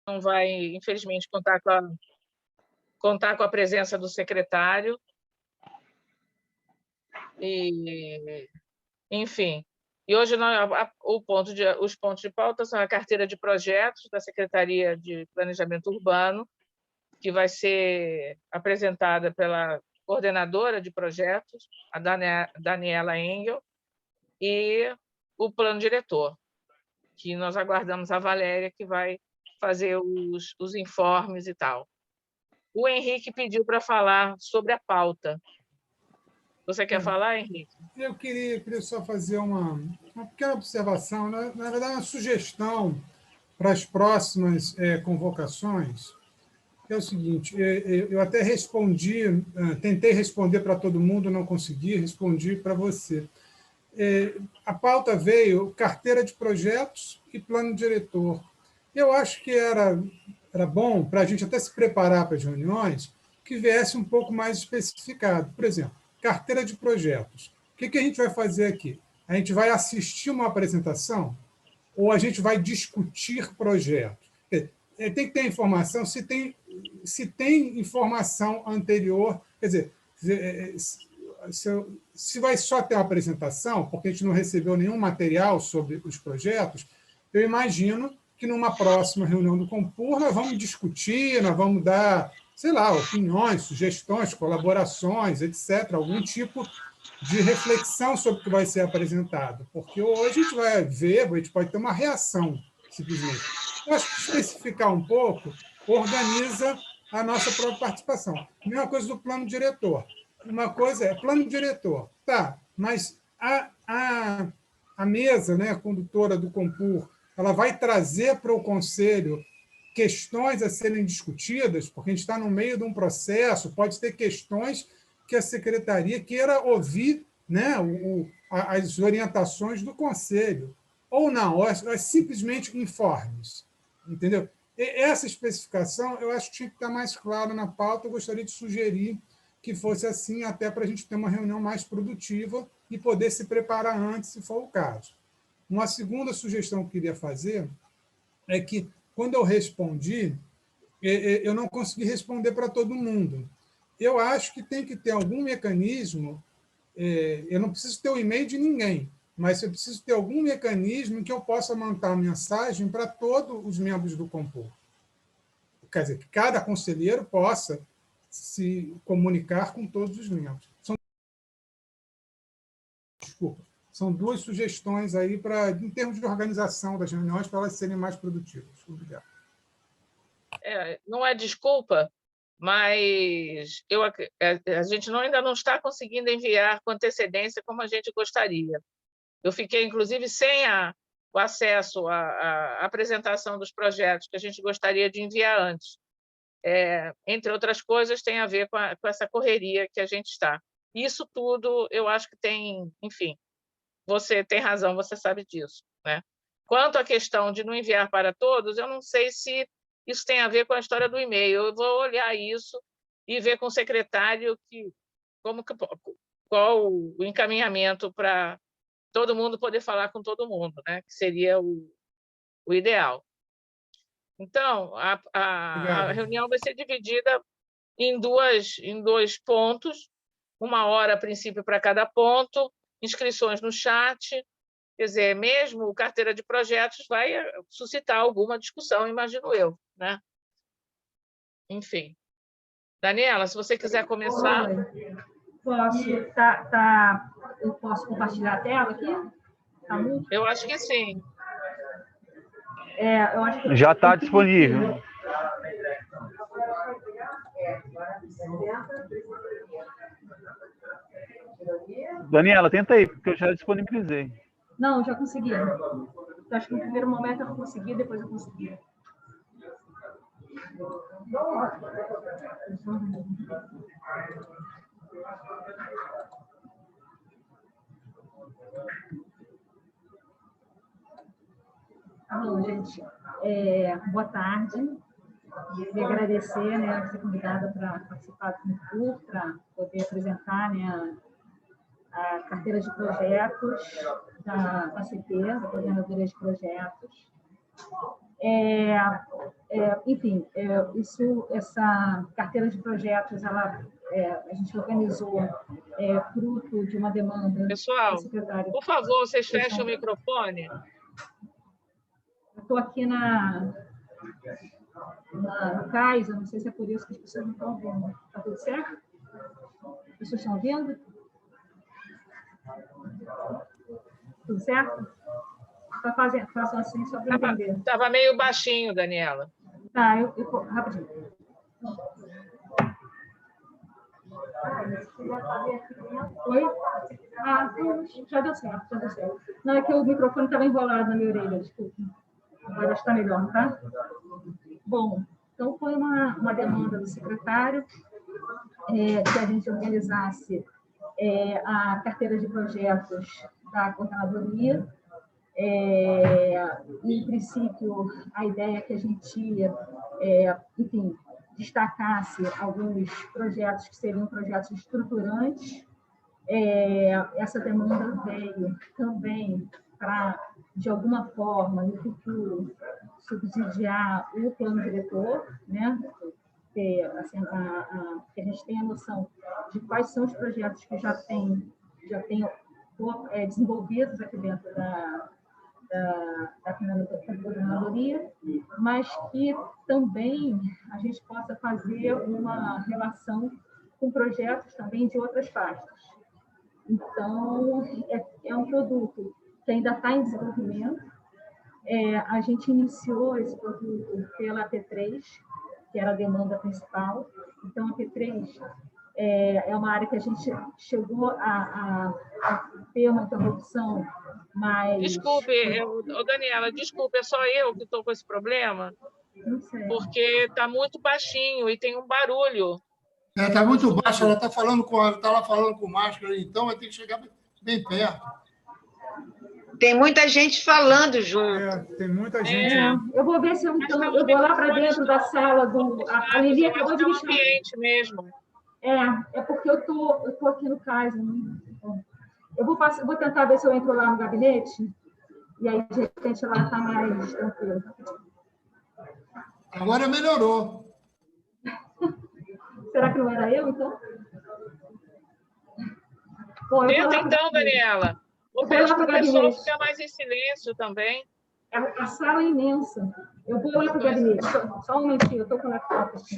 não vai, infelizmente, contar com a presença do secretário. Enfim, e hoje os pontos de pauta são a carteira de projetos da Secretaria de Planejamento Urbano, que vai ser apresentada pela coordenadora de projetos, a Daniela Engel, e o plano diretor, que nós aguardamos a Valéria, que vai fazer os informes e tal. O Henrique pediu para falar sobre a pauta. Você quer falar, Henrique? Eu queria só fazer uma pequena observação, na verdade, uma sugestão para as próximas convocações, que é o seguinte: eu até respondi, tentei responder para todo mundo, não consegui, respondi para você. A pauta veio carteira de projetos e plano diretor. Eu acho que era bom, para a gente até se preparar para as reuniões, que viesse um pouco mais especificado. Por exemplo, carteira de projetos. O que a gente vai fazer aqui? A gente vai assistir uma apresentação ou a gente vai discutir projetos? Tem que ter informação, se tem informação anterior, quer dizer, se vai só ter uma apresentação, porque a gente não recebeu nenhum material sobre os projetos, eu imagino que numa próxima reunião do Compur nós vamos discutir, nós vamos dar, sei lá, opiniões, sugestões, colaborações, etc., algum tipo de reflexão sobre o que vai ser apresentado, porque hoje a gente vai ver, a gente pode ter uma reação, simplesmente. Eu acho que especificar um pouco organiza a nossa própria participação. Mesma coisa do plano diretor. Uma coisa é plano diretor, tá, mas a mesa, né, a condutora do Compur, ela vai trazer para o Conselho questões a serem discutidas, porque a gente está no meio de um processo, pode ter questões que a Secretaria queira ouvir, né, as orientações do Conselho, ou não, é simplesmente informes, entendeu? E essa especificação, eu acho que tinha que estar mais clara na pauta, eu gostaria de sugerir que fosse assim, até para a gente ter uma reunião mais produtiva e poder se preparar antes, se for o caso. Uma segunda sugestão que eu queria fazer é que, quando eu respondi, eu não consegui responder para todo mundo. Eu acho que tem que ter algum mecanismo, eu não preciso ter o e-mail de ninguém, mas eu preciso ter algum mecanismo em que eu possa mandar mensagem para todos os membros do Compur. Quer dizer, que cada conselheiro possa se comunicar com todos os membros. São duas sugestões aí em termos de organização das reuniões, para elas serem mais produtivas. Obrigado. Não é desculpa, mas a gente ainda não está conseguindo enviar com antecedência como a gente gostaria. Eu fiquei, inclusive, sem o acesso à apresentação dos projetos que a gente gostaria de enviar antes. Entre outras coisas, tem a ver com essa correria que a gente está. Isso tudo, eu acho que tem, enfim, você tem razão, você sabe disso, né? Quanto à questão de não enviar para todos, eu não sei se isso tem a ver com a história do e-mail. Eu vou olhar isso e ver com o secretário qual o encaminhamento para todo mundo poder falar com todo mundo, né? Que seria o ideal. Então, a reunião vai ser dividida em dois pontos, 1 hora, a princípio, para cada ponto, inscrições no chat. Quer dizer, mesmo o carteira de projetos vai suscitar alguma discussão, imagino eu, né? Enfim. Daniela, se você quiser começar... Eu posso compartilhar a tela aqui? Eu acho que sim. Eu acho que já está disponível. Daniela, tenta aí, porque eu já disponibilizei. Não, já consegui. Eu acho que no primeiro momento eu não consegui, depois eu consegui. Bom, gente, boa tarde. Queria agradecer, né, ser convidada para participar do Compur, para poder apresentar, né, a carteira de projetos da ACP, da Coordenadoria de Projetos. Enfim, essa carteira de projetos, a gente organizou fruto de uma demanda Pessoal, do secretário. por favor, vocês fechem o microfone. Estou aqui no CAIS, eu não sei se é por isso que as pessoas não estão ouvindo. Está tudo certo? As pessoas estão ouvindo? Tudo certo? Façam assim só para entender. Estava meio baixinho, Daniela. Tá, rapidinho. Oi? Já deu certo, já deu certo. Não, é que o microfone estava enrolado na minha orelha, desculpa. Agora está melhor, tá? Bom, então foi uma demanda do secretário que a gente organizasse a carteira de projetos da coordenadoria. Em princípio, a ideia é que a gente, enfim, destacasse alguns projetos que seriam projetos estruturantes. Essa demanda veio também para, de alguma forma, no futuro, subsidiar o plano diretor, né? Que, assim, que a gente tenha noção de quais são os projetos que já tem desenvolvidos aqui dentro da coordenadoria, mas que também a gente possa fazer uma relação com projetos também de outras pastas. Então, é um produto que ainda está em desenvolvimento. A gente iniciou esse produto pela P3, que era a demanda principal. Então, a P3 é uma área que a gente chegou a ter uma interrupção, mas... Desculpe, Daniela, desculpe, é só eu que estou com esse problema? Não sei. Porque está muito baixinho e tem um barulho. Está muito baixo, ela está lá falando com máscara, então vai ter que chegar bem perto. Tem muita gente falando junto. Tem muita gente. Eu vou ver se eu vou lá para dentro da sala do... A Lili acabou de me chamar. Ambiente mesmo. É porque eu tô aqui no CAIS. Eu vou tentar ver se eu entro lá no gabinete, e aí, de repente, lá está mais tranquilo. Agora melhorou. Será que não era eu, então? Bom, Tenta então, Daniela. Vou pedir para o pessoal ficar mais em silêncio também. A sala é imensa. Eu vou lá para o gabinete. Só um momentinho, eu estou com o laptop aqui.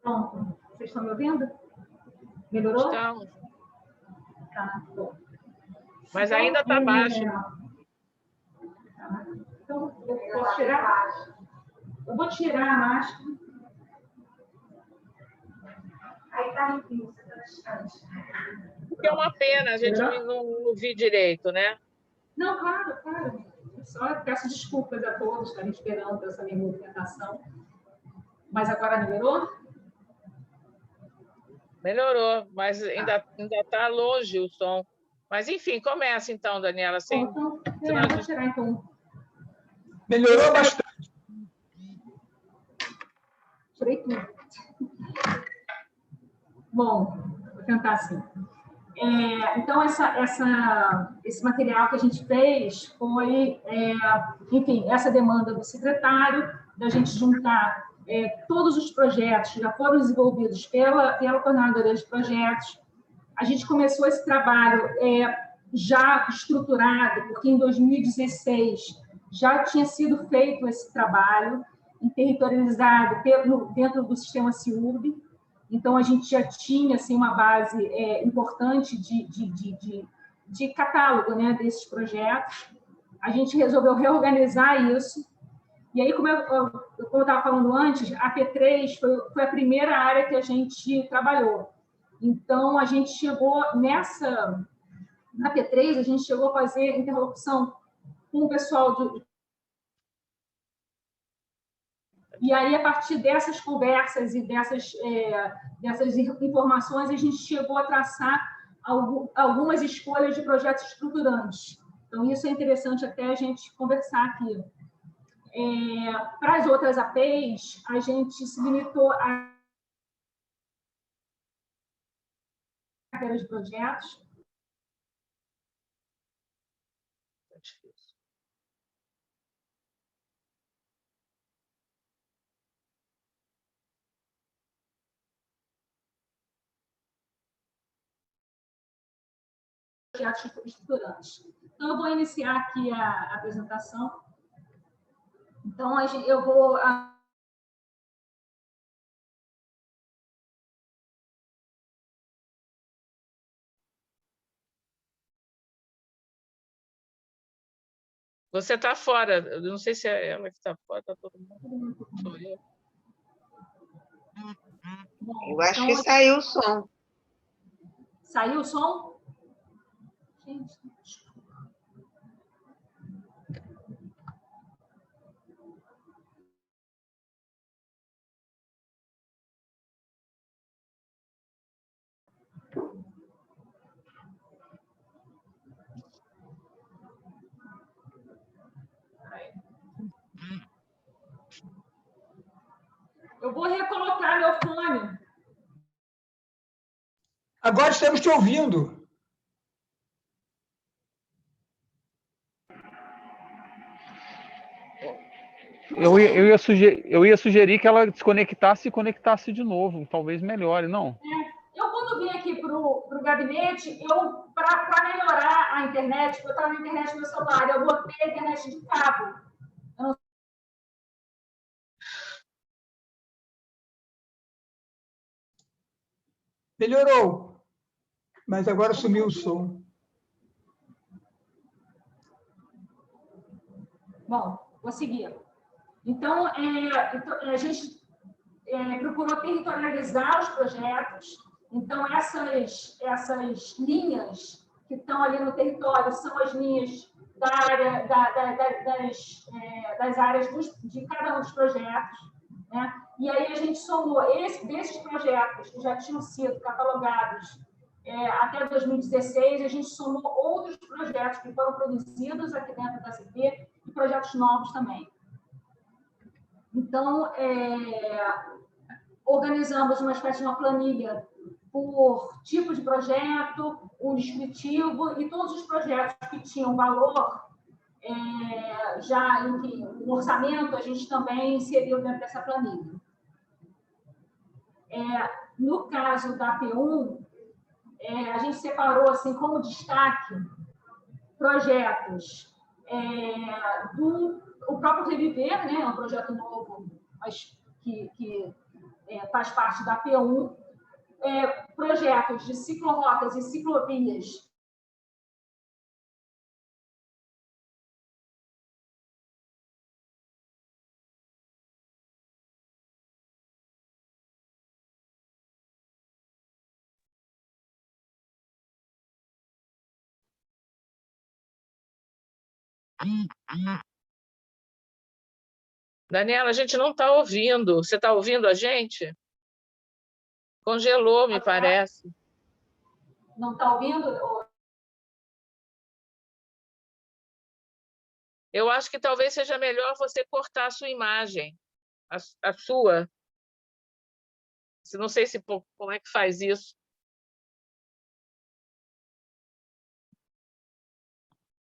Pronto. Vocês estão me ouvindo? Melhorou? Estamos. Tá, bom. Mas ainda está baixo. Então, eu posso tirar? Eu vou tirar a máscara. Aí está limpinho, você está distante. Porque é uma pena, a gente não ouvir direito, né? Não, claro, claro. Só peço desculpas a todos que estarem esperando essa minha movimentação. Mas agora melhorou? Melhorou, mas ainda está longe o som. Mas, enfim, começa então, Daniela. Assim, Então, vou tirar, então. Melhorou bastante. Tirei tudo. Bom, vou tentar assim. Então, esse material que a gente fez foi, enfim, essa demanda do secretário, da gente juntar todos os projetos que já foram desenvolvidos pela coordenadoria de projetos. A gente começou esse trabalho já estruturado, porque em 2016 já tinha sido feito esse trabalho, territorializado dentro do sistema CIURB. Então, a gente já tinha assim, uma base importante de catálogo, né, desses projetos. a gente resolveu reorganizar isso. E aí, como eu estava falando antes, a P3 foi a primeira área que a gente trabalhou. Então, a gente chegou na P3, a gente chegou a fazer interlocução com o pessoal E aí, a partir dessas conversas e dessas informações, a gente chegou a traçar algumas escolhas de projetos estruturantes. Então, isso é interessante até a gente conversar aqui. Para as outras APs, a gente se limitou a carteira de projetos. Projetos estruturantes. Então, eu vou iniciar aqui a apresentação. Então, eu vou... Você está fora. Eu não sei se é ela que está fora, está todo mundo. Sou eu. Eu acho que saiu o som. Saiu o som? Gente, eu vou recolocar meu fone. Agora estamos te ouvindo. Eu ia sugerir que ela desconectasse e conectasse de novo. Talvez melhore, não? Eu, quando vim aqui para o gabinete, para melhorar a internet, porque eu estava na internet no meu celular, eu botei a internet de cabo. Melhorou, mas agora sumiu o som. Bom, vou seguir. Então, a gente procurou territorializar os projetos. Então, essas linhas que estão ali no território são as linhas das áreas de cada um dos projetos. Né? E aí a gente somou desses projetos que já tinham sido catalogados até 2016, a gente somou outros projetos que foram produzidos aqui dentro da CP e projetos novos também. Então, organizamos uma espécie de uma planilha por tipo de projeto, um descritivo, e todos os projetos que tinham valor, enfim, um orçamento, a gente também inseriu dentro dessa planilha. No caso da P1, a gente separou assim, como destaque projetos o próprio Reviver, né, é um projeto novo, mas que faz parte da P1, projetos de ciclorotas e ciclovias Daniela, a gente não está ouvindo. Você está ouvindo a gente? Congelou, me parece. Não está ouvindo? Eu acho que talvez seja melhor você cortar a sua imagem, a sua. Não sei como é que faz isso.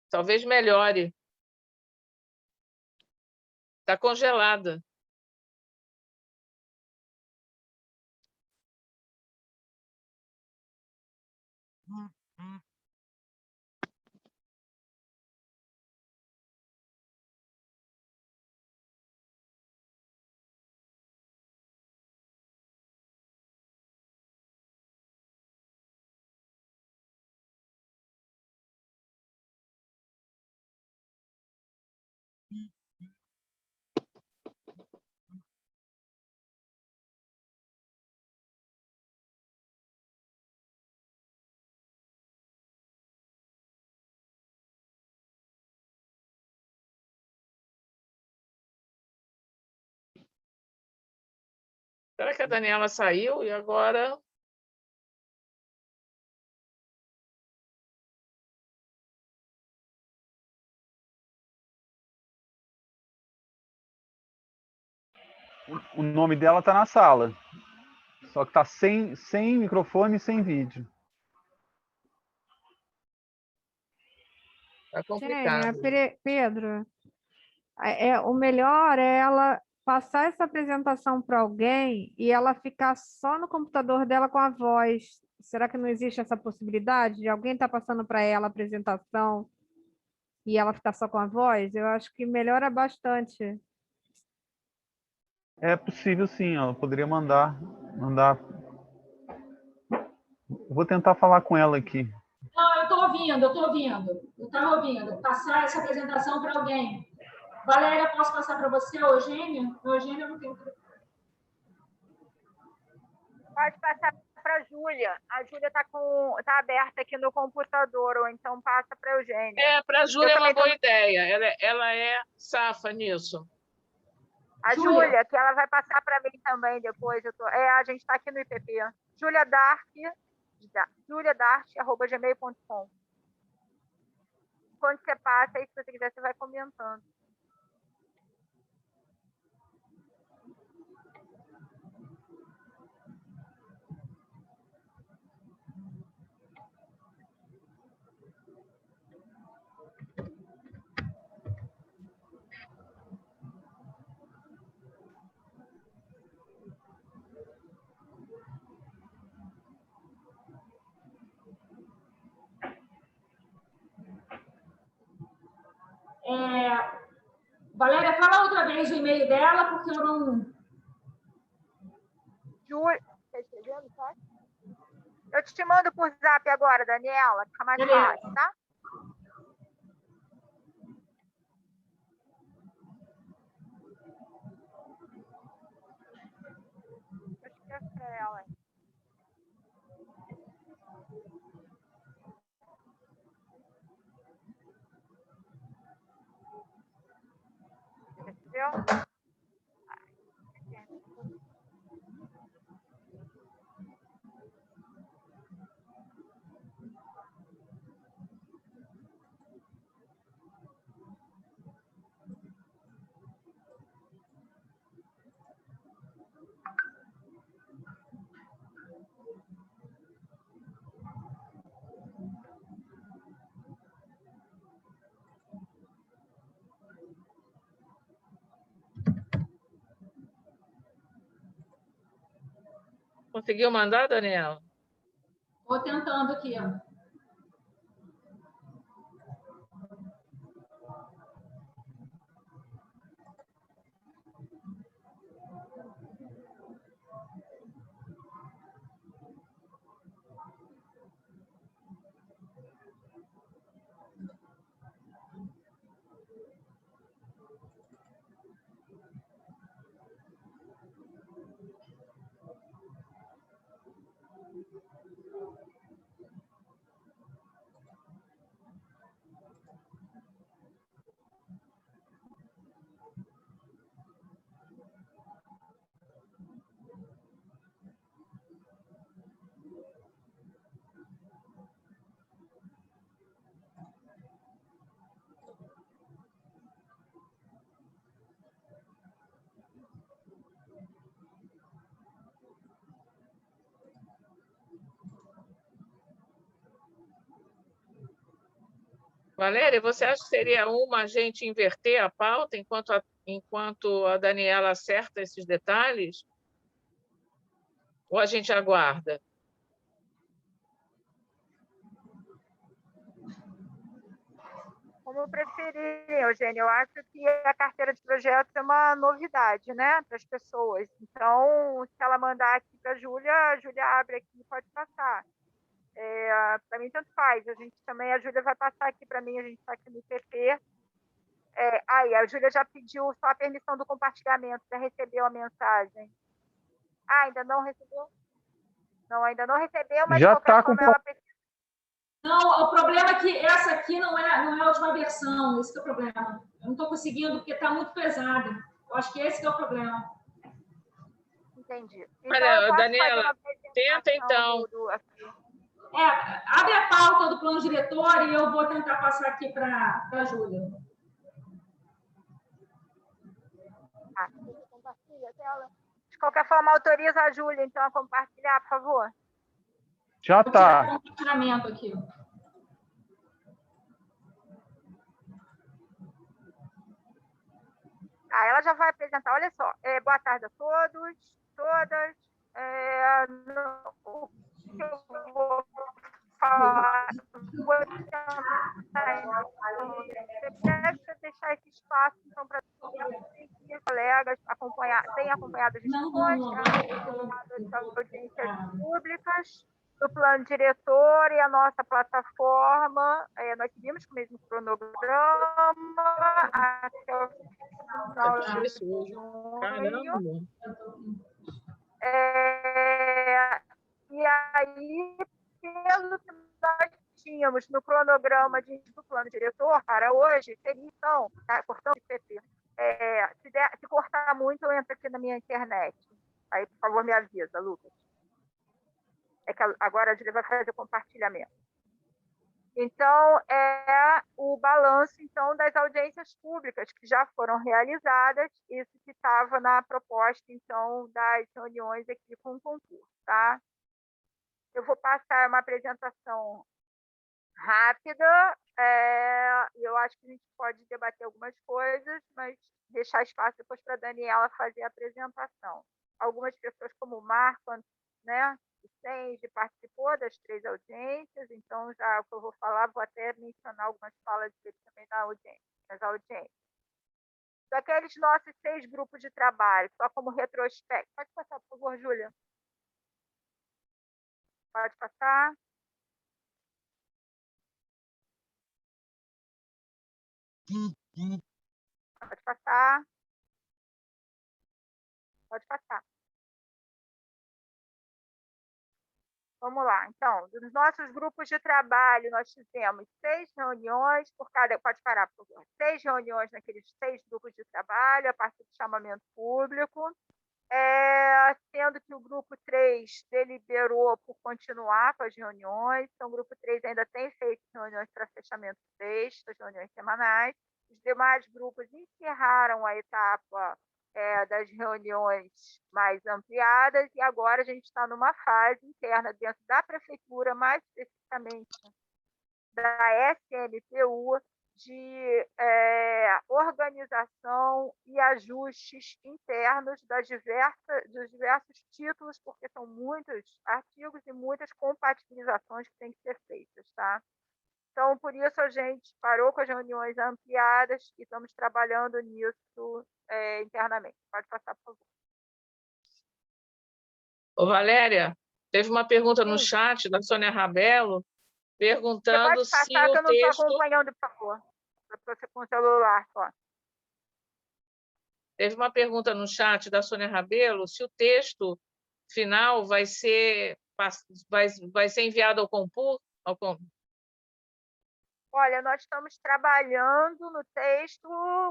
Talvez melhore. Está congelada. Será que a Daniela saiu e agora... O nome dela está na sala. Só que está sem microfone e sem vídeo. Está Gênia, complicado. Pedro, o melhor é ela passar essa apresentação para alguém e ela ficar só no computador dela com a voz. Será que não existe essa possibilidade de alguém estar passando para ela a apresentação e ela ficar só com a voz? Eu acho que melhora bastante. É possível, sim. Ela poderia mandar. Eu vou tentar falar com ela aqui. Não, eu estou ouvindo. Eu estava ouvindo. Passar essa apresentação para alguém. Valéria, posso passar para você, Eugênia? Eugênia, eu não tenho. Pode passar para a Júlia. A Júlia tá aberta aqui no computador, ou então passa para a Eugênia. Para a Júlia é uma boa ideia. Ela é safa nisso. A Júlia, que ela vai passar para mim também depois. A gente está aqui no IPP. Júlia Dart, juliadart@gmail.com. Quando você passa, aí, se você quiser, você vai comentando. Valéria, fala outra vez o e-mail dela, porque eu não... Júlia, tá escrevendo, tá? Eu te mando por zap agora, Daniela, fica mais fácil, tá? Eu escrevo para ela. Entendeu? Conseguiu mandar, Daniela? Estou tentando aqui. Valéria, você acha que seria a gente inverter a pauta enquanto a Daniela acerta esses detalhes? Ou a gente aguarda? Como preferir, Eugênia. Eu acho que a carteira de projetos é uma novidade, né, para as pessoas. Então, se ela mandar aqui para a Júlia abre aqui e pode passar. Para mim, tanto faz. A Júlia vai passar aqui para mim, a gente está aqui no IPP. Aí, a Júlia já pediu só a permissão do compartilhamento, já recebeu a mensagem. Ainda não recebeu? Não, ainda não recebeu, mas Já de qualquer tá com forma ela precisa. Não, o problema é que essa aqui não é a última versão, esse que é o problema. Eu não estou conseguindo, porque está muito pesada. Eu acho que esse que é o problema. Entendi. Então, Olha, eu posso Daniela, fazer uma tenta apresentação então. aqui. Abre a pauta do plano diretor e eu vou tentar passar aqui para a Júlia. Compartilha a tela. De qualquer forma, autoriza a Júlia, então, a compartilhar, por favor. Já Vou tirar tá. o compartilhamento aqui. Ela já vai apresentar. Olha só. Boa tarde a todos, todas. O que eu vou falar, vou tentar, deixar esse espaço então, para os colegas têm acompanhado as discussões, das audiências públicas, do plano diretor e a nossa plataforma. Nós seguimos com o mesmo cronograma até o final de junho. E aí, pelo que nós tínhamos no cronograma do plano diretor para hoje, seria então, cortando o PP. Se cortar muito, eu entro aqui na minha internet. Aí, por favor, me avisa, Lucas. É que agora a Júlia vai fazer o compartilhamento. Então, o balanço então, das audiências públicas que já foram realizadas, isso que estava na proposta então, das reuniões aqui com o concurso. Tá? Eu vou passar uma apresentação rápida, eu acho que a gente pode debater algumas coisas, mas deixar espaço depois para a Daniela fazer a apresentação. Algumas pessoas, como o Marco, né, participou das 3 audiências, então já o que eu vou falar, vou até mencionar algumas falas dele também nas audiências. Daqueles nossos 6 grupos de trabalho, só como retrospecto. Pode passar, por favor, Júlia. Pode passar. Pode passar. Pode passar. Vamos lá. Então, dos nossos grupos de trabalho, nós tivemos 6 reuniões, pode parar, por favor, 6 reuniões naqueles 6 grupos de trabalho, a partir do chamamento público, sendo que o grupo 3 deliberou por continuar com as reuniões, então o grupo 3 ainda tem feito reuniões para fechamento do texto, as reuniões semanais, os demais grupos encerraram a etapa das reuniões mais ampliadas, e agora a gente está numa fase interna dentro da prefeitura, mais especificamente da SMPU, de organização e ajustes internos dos diversos títulos, porque são muitos artigos e muitas compatibilizações que têm que ser feitas. Tá? Então, por isso, a gente parou com as reuniões ampliadas e estamos trabalhando nisso internamente. Pode passar, por favor. Ô, Valéria, teve uma pergunta no chat da Sônia Rabelo, perguntando se o texto... Você pode passar, que eu não estou acompanhando, por favor. Você com o celular só. Teve uma pergunta no chat da Sônia Rabelo se o texto final vai ser enviado ao Compur? Olha, nós estamos trabalhando no texto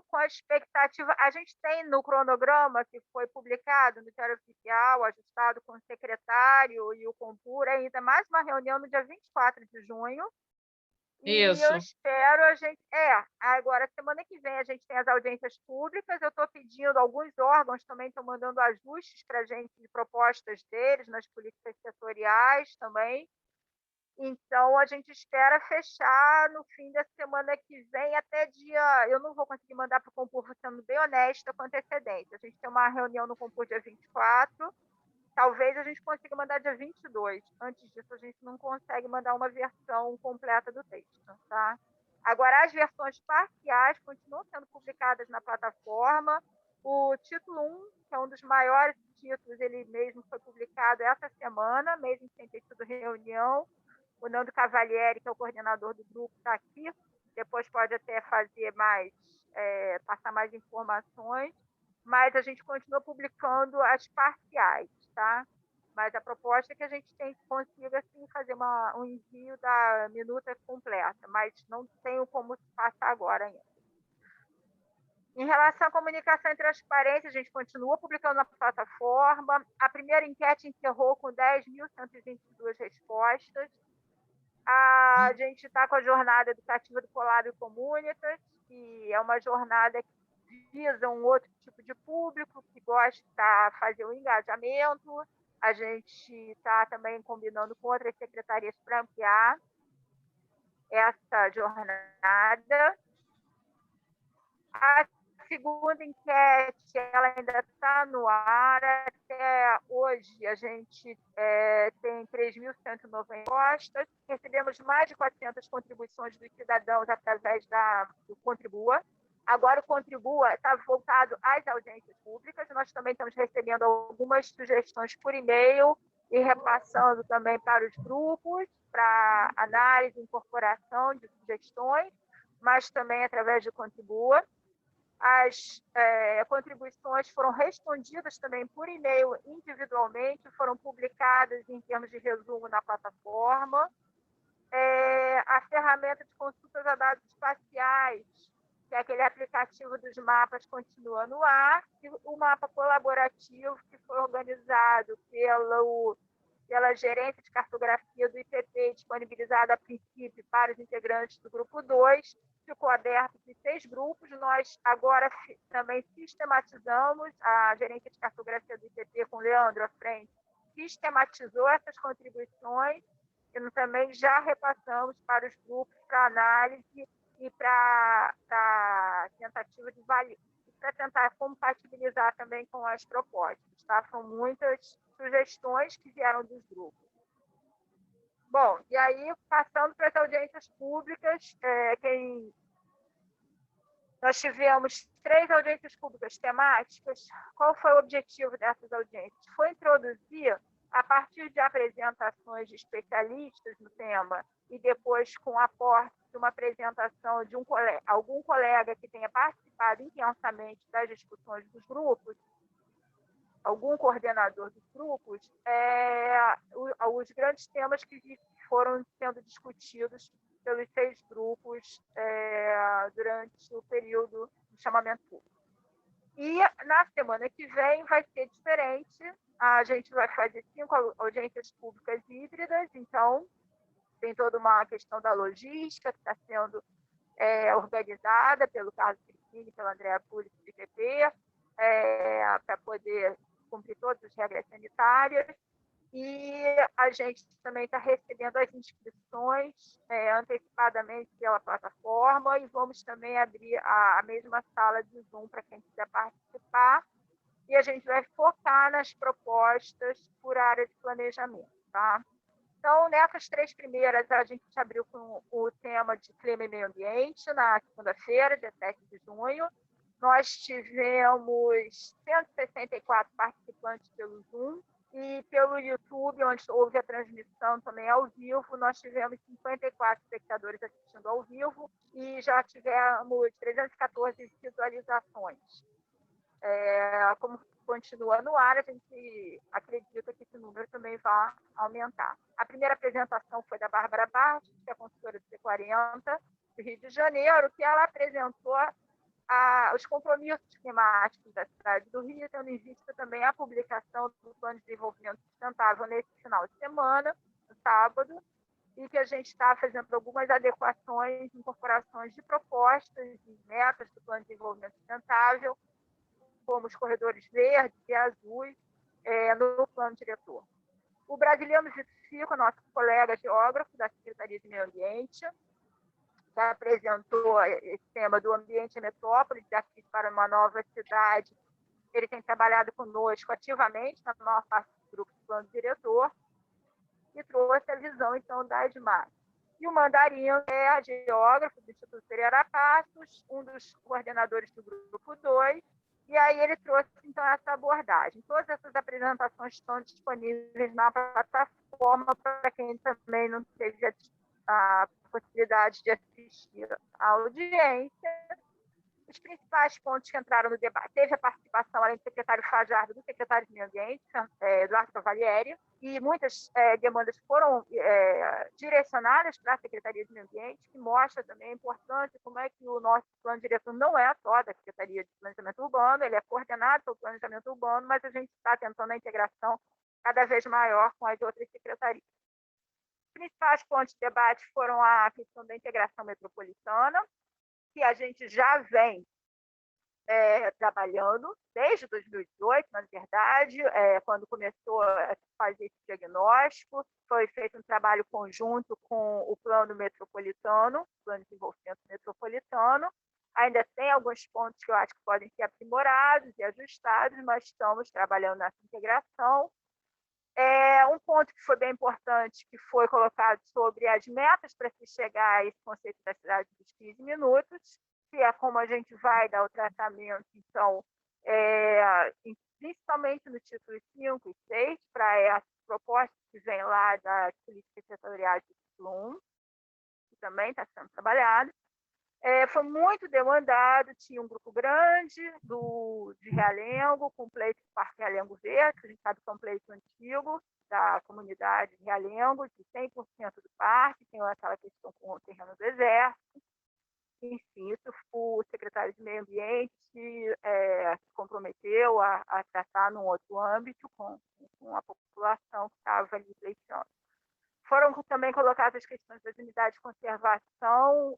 com a expectativa... A gente tem no cronograma que foi publicado no Diário Oficial, ajustado com o secretário e o Compur, ainda mais uma reunião no dia 24 de junho. Isso. E eu espero a gente... agora, semana que vem, a gente tem as audiências públicas. Eu estou pedindo, alguns órgãos também estão mandando ajustes para a gente de propostas deles nas políticas setoriais também. Então, a gente espera fechar no fim da semana que vem, até dia... Eu não vou conseguir mandar para o Compur, sendo bem honesta, com antecedência. A gente tem uma reunião no Compur dia 24, talvez a gente consiga mandar dia 22. Antes disso, a gente não consegue mandar uma versão completa do texto. Tá? Agora, as versões parciais continuam sendo publicadas na plataforma. O título 1, que é um dos maiores títulos, ele mesmo foi publicado essa semana, mesmo sem ter tido reunião. O Nando Cavalieri, que é o coordenador do grupo, está aqui. depois pode até fazer mais, passar mais informações, mas a gente continua publicando as parciais, tá? Mas a proposta é que a gente consiga, assim, fazer um envio da minuta completa, mas não tenho como passar agora ainda. Em relação à comunicação e transparência, a gente continua publicando na plataforma. A primeira enquete encerrou com 10.122 respostas. A gente está com a jornada educativa do Colab Comunitas, que é uma jornada que visa um outro tipo de público, que gosta de fazer o engajamento. A gente está também combinando com outras secretarias para ampliar essa jornada. A segunda enquete, ela ainda está no ar. Até hoje, a gente tem 3.190 respostas. Recebemos mais de 400 contribuições dos cidadãos através do Contribua. Agora, o Contribua está voltado às audiências públicas. Nós também estamos recebendo algumas sugestões por e-mail e repassando também para os grupos, para análise e incorporação de sugestões, mas também através do Contribua. As contribuições foram respondidas também por e-mail individualmente, foram publicadas em termos de resumo na plataforma. A ferramenta de consultas a dados espaciais, que é aquele aplicativo dos mapas, continua no ar, e o mapa colaborativo, que foi organizado pela gerência de cartografia do IPP, disponibilizado a princípio para os integrantes do grupo 2, ficou aberto em 6 grupos. Nós agora também sistematizamos, a gerência de cartografia do IPP, com o Leandro à frente, sistematizou essas contribuições e também já repassamos para os grupos para análise e para tentativa de para tentar compatibilizar também com as propostas. Tá? São muitas sugestões que vieram dos grupos. Bom, e aí, passando para as audiências públicas, nós tivemos 3 audiências públicas temáticas. Qual foi o objetivo dessas audiências? Foi introduzir, a partir de apresentações de especialistas no tema e depois com aporte de uma apresentação de algum colega que tenha participado intensamente das discussões dos grupos, algum coordenador dos grupos, os grandes temas que foram sendo discutidos pelos 6 grupos durante o período do chamamento público. E na semana que vem vai ser diferente. A gente vai fazer 5 audiências públicas híbridas, então tem toda uma questão da logística que está sendo organizada pelo Carlos Cristine e pela Andréa Pulli do IPP, para poder cumprir todas as regras sanitárias. E a gente também está recebendo as inscrições antecipadamente pela plataforma e vamos também abrir a mesma sala de Zoom para quem quiser participar. E a gente vai focar nas propostas por área de planejamento. Tá? Então, nessas 3 primeiras, a gente abriu com o tema de clima e meio ambiente, na segunda-feira, 17 de junho. Nós tivemos 164 participantes pelo Zoom, e pelo YouTube, onde houve a transmissão também ao vivo, nós tivemos 54 espectadores assistindo ao vivo e já tivemos 314 visualizações. Como continua no ar, a gente acredita que esse número também vai aumentar. A primeira apresentação foi da Bárbara Barros, que é consultora do C40, do Rio de Janeiro, que ela apresentou os compromissos climáticos da cidade do Rio, tendo em vista também a publicação do Plano de Desenvolvimento Sustentável nesse final de semana, no sábado, e que a gente está fazendo algumas adequações, incorporações de propostas e metas do Plano de Desenvolvimento Sustentável, como os corredores verdes e azuis, no plano diretor. O Brasiliano Fico, nosso colega geógrafo da Secretaria de Meio Ambiente, que apresentou esse tema do ambiente e metrópole, daqui para uma nova cidade. Ele tem trabalhado conosco ativamente na maior parte do grupo do plano diretor e trouxe a visão, então, da EDMAR. E o Mandarino é geógrafo do Instituto Pereira Passos, um dos coordenadores do grupo 2, e aí ele trouxe, então, essa abordagem. Todas essas apresentações estão disponíveis na plataforma para quem também não esteja possibilidade de assistir à audiência. Os principais pontos que entraram no debate, teve a participação, além do secretário Fajardo, do secretário de Meio Ambiente, Eduardo Cavalieri, e muitas demandas foram direcionadas para a Secretaria de Meio Ambiente, que mostra também a importância, como é que o nosso plano diretor não é só da Secretaria de Planejamento Urbano, ele é coordenado pelo Planejamento Urbano, mas a gente está tentando a integração cada vez maior com as outras secretarias. Os principais pontos de debate foram a questão da integração metropolitana, que a gente já vem trabalhando desde 2018, na verdade, quando começou a fazer esse diagnóstico, foi feito um trabalho conjunto com o Plano Metropolitano, Plano de Desenvolvimento Metropolitano. Ainda tem alguns pontos que eu acho que podem ser aprimorados e ajustados, mas estamos trabalhando nessa integração. Um ponto que foi bem importante, que foi colocado sobre as metas para se chegar a esse conceito da cidade dos 15 minutos, que é como a gente vai dar o tratamento, então, principalmente no título 5 e 6, para as propostas que vêm lá das políticas setoriais do título 1, que também está sendo trabalhado. Foi muito demandado, tinha um grupo grande de Realengo, com o pleito do Parque Realengo Verde, que a gente sabe que é um pleito antigo da comunidade de Realengo, de 100% do parque, tem aquela questão com o terreno do Exército. Enfim, isso o secretário de Meio Ambiente se comprometeu a tratar num outro âmbito com a população que estava ali pleiteando. Foram também colocadas as questões das unidades de conservação,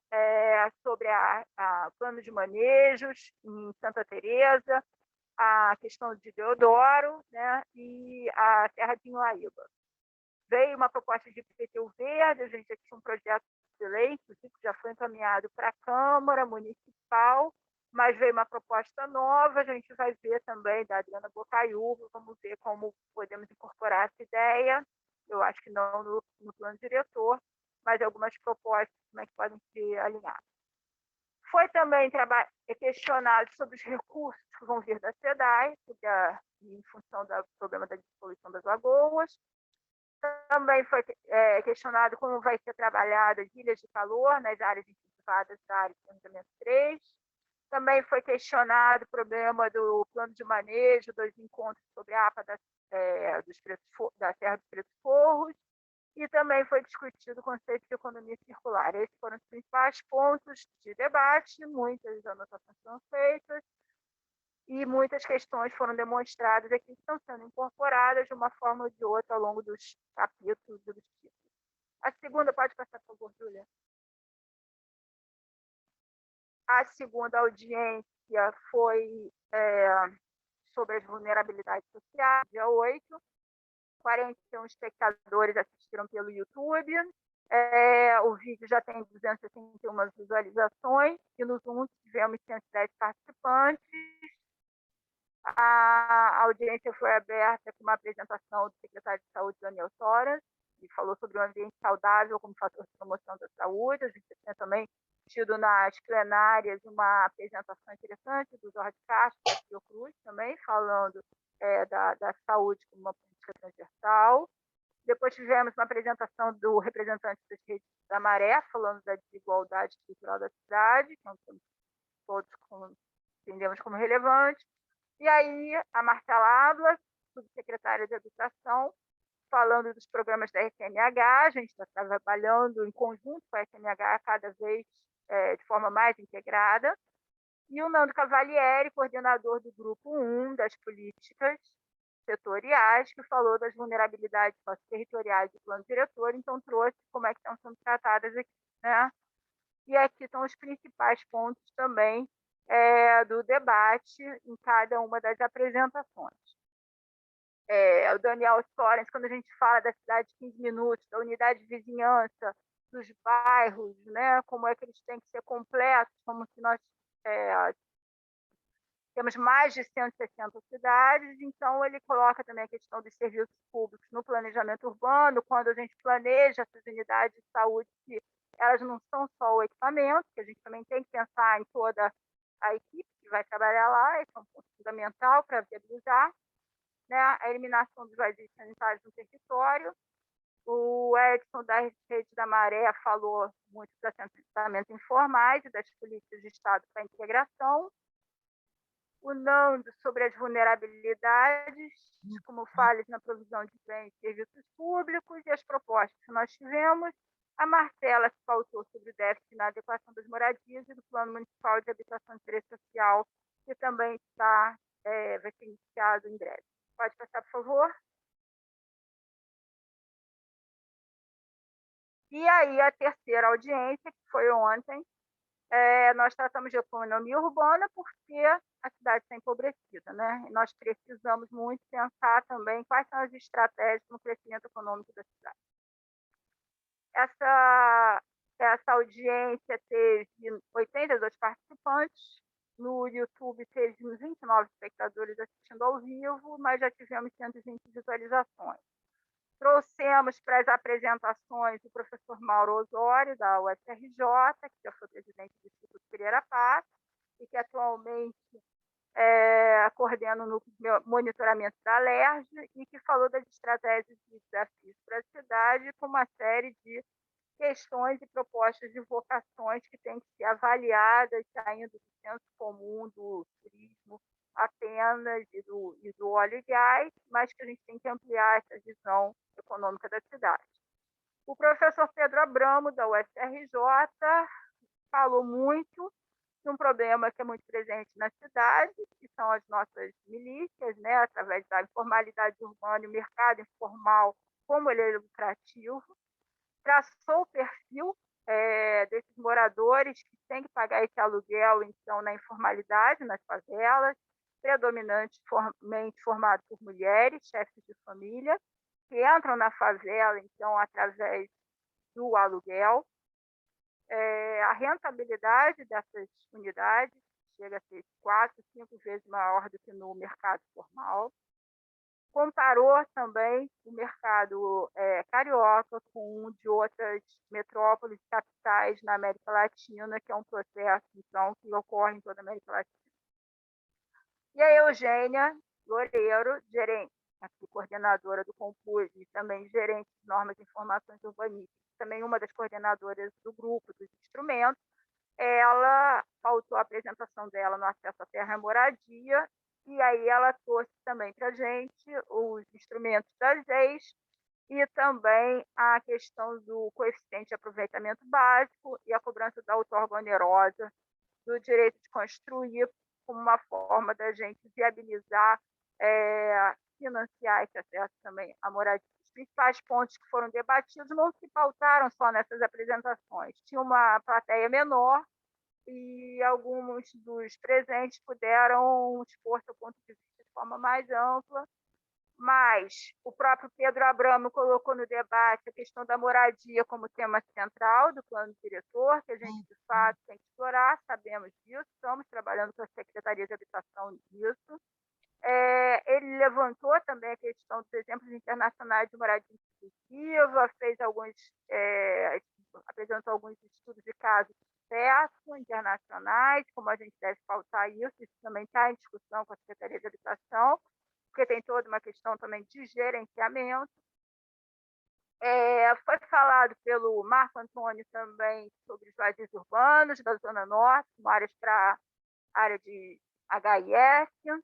sobre a plano de manejos em Santa Teresa, a questão de Deodoro, né, e a Serra de Inhuaíba. Veio uma proposta de IPTU verde, a gente já tinha um projeto de lei, que já foi encaminhado para a Câmara Municipal, mas veio uma proposta nova, a gente vai ver também da Adriana Bocaiúva, vamos ver como podemos incorporar essa ideia. Eu acho que não no plano diretor, mas algumas propostas como é que podem ser alinhadas. Foi também questionado sobre os recursos que vão vir da SEDAI, em função do problema da despoluição das lagoas. Também foi questionado como vai ser trabalhada as ilhas de calor nas áreas incentivadas da área de planejamento 3. Também foi questionado o problema do plano de manejo, dos encontros sobre a APA da Serra dos Pretos Forros, e também foi discutido o conceito de economia circular. Esses foram os principais pontos de debate, muitas anotações foram feitas, e muitas questões foram demonstradas aqui que estão sendo incorporadas de uma forma ou de outra ao longo dos capítulos e dos títulos. A segunda, pode passar, por favor, Júlia. A segunda audiência foi sobre as vulnerabilidades sociais, dia 8. 41 espectadores assistiram pelo YouTube. O vídeo já tem 261 visualizações e no Zoom tivemos 110 participantes. A audiência foi aberta com uma apresentação do secretário de Saúde, Daniel Soras, que falou sobre o ambiente saudável como fator de promoção da saúde. A gente tem também tido nas plenárias uma apresentação interessante do Jorge Castro, da Fiocruz, também falando da saúde como uma política transversal. Depois tivemos uma apresentação do representante das redes da Maré, falando da desigualdade estrutural da cidade, que todos entendemos como relevante. E aí a Marcela Abla, subsecretária de Educação, falando dos programas da FNH. A gente está trabalhando em conjunto com a FNH cada vez de forma mais integrada. E o Nando Cavalieri, coordenador do Grupo 1 das políticas setoriais, que falou das vulnerabilidades territoriais do plano diretor, então trouxe como é que estão sendo tratadas aqui, né? E aqui estão os principais pontos também do debate em cada uma das apresentações. O Daniel Sorens, quando a gente fala da cidade de 15 minutos, da unidade de vizinhança, dos bairros, né, como é que eles têm que ser completos, como se nós temos mais de 160 cidades, então ele coloca também a questão dos serviços públicos no planejamento urbano, quando a gente planeja essas unidades de saúde, que elas não são só o equipamento, que a gente também tem que pensar em toda a equipe que vai trabalhar lá, esse é um ponto fundamental para viabilizar, né, a eliminação dos vazios sanitários no território, O Edson, da Rede da Maré, falou muito dos assentamentos informais e das políticas de Estado para a integração. O Nando, sobre as vulnerabilidades, como falhas na provisão de bens e serviços públicos, e as propostas que nós tivemos. A Marcela se pautou sobre o déficit na adequação das moradias e do Plano Municipal de Habitação de Interesse Social, que também vai ser iniciado em breve. Pode passar, por favor? E aí, a terceira audiência, que foi ontem, nós tratamos de economia urbana porque a cidade está empobrecida, né? E nós precisamos muito pensar também quais são as estratégias no crescimento econômico da cidade. Essa audiência teve 82 participantes, no YouTube teve 29 espectadores assistindo ao vivo, mas já tivemos 120 visualizações. Trouxemos para as apresentações o professor Mauro Osório, da UFRJ, que já foi presidente do Instituto Pereira Passos, e que atualmente coordena o núcleo de monitoramento da LERJ, e que falou das estratégias e desafios para a cidade, com uma série de questões e propostas de vocações que têm que ser avaliadas, saindo do senso comum do turismo apenas e do óleo e gás, mas que a gente tem que ampliar essa visão econômica da cidade. O professor Pedro Abramo, da UFRJ, falou muito de um problema que é muito presente na cidade, que são as nossas milícias, né, através da informalidade urbana e o mercado informal, como ele é lucrativo. Traçou o perfil desses moradores que têm que pagar esse aluguel, então, na informalidade, nas favelas, predominantemente formado por mulheres, chefes de família, que entram na favela, então, através do aluguel. A rentabilidade dessas unidades chega a ser 4, 5 vezes maior do que no mercado formal. Comparou também o mercado carioca com um de outras metrópoles, capitais na América Latina, que é um processo, então, que ocorre em toda a América Latina. E a Eugênia Loureiro, gerente, aqui, coordenadora do Compus e também gerente de normas e informações urbanísticas, também uma das coordenadoras do grupo dos instrumentos, ela pautou a apresentação dela no acesso à terra e moradia, e aí ela trouxe também para a gente os instrumentos das leis e também a questão do coeficiente de aproveitamento básico e a cobrança da outorga onerosa do direito de construir, como uma forma da gente viabilizar, financiar esse acesso também à moradia. Os principais pontos que foram debatidos não se pautaram só nessas apresentações. Tinha uma plateia menor e alguns dos presentes puderam expor seu ponto de vista de forma mais ampla, mas o próprio Pedro Abramo colocou no debate a questão da moradia como tema central do plano diretor, que a gente, de fato, tem que explorar, sabemos disso, estamos trabalhando com a Secretaria de Habitação nisso. Ele levantou também a questão dos exemplos internacionais de moradia inclusiva, apresentou alguns estudos de casos de sucesso internacionais, como a gente deve pautar isso também está em discussão com a Secretaria de Habitação, porque tem toda uma questão também de gerenciamento. Foi falado pelo Marco Antônio também sobre os vazios urbanos da Zona Norte, com áreas para área de HIS.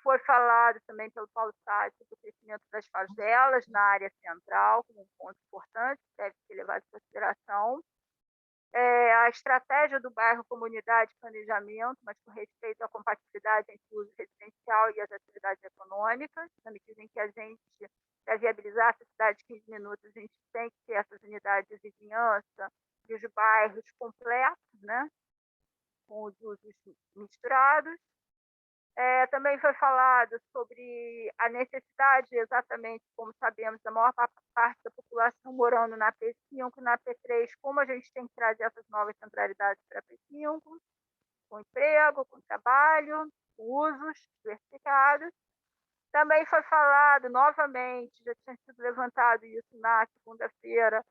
Foi falado também pelo Paulo Sá sobre o crescimento das favelas na área central, como um ponto importante, que deve ser levado em consideração. A estratégia do bairro, comunidade e planejamento, mas com respeito à compatibilidade entre o uso residencial e as atividades econômicas, na medida em que a gente, para viabilizar essa cidade de 15 minutos, a gente tem que ter essas unidades de vizinhança e os bairros completos, né, com os usos misturados. Também foi falado sobre a necessidade, exatamente como sabemos, da maior parte da população morando na P5 e na P3, como a gente tem que trazer essas novas centralidades para a P5, com emprego, com trabalho, com usos diversificados. Também foi falado, novamente, já tinha sido levantado isso na segunda-feira,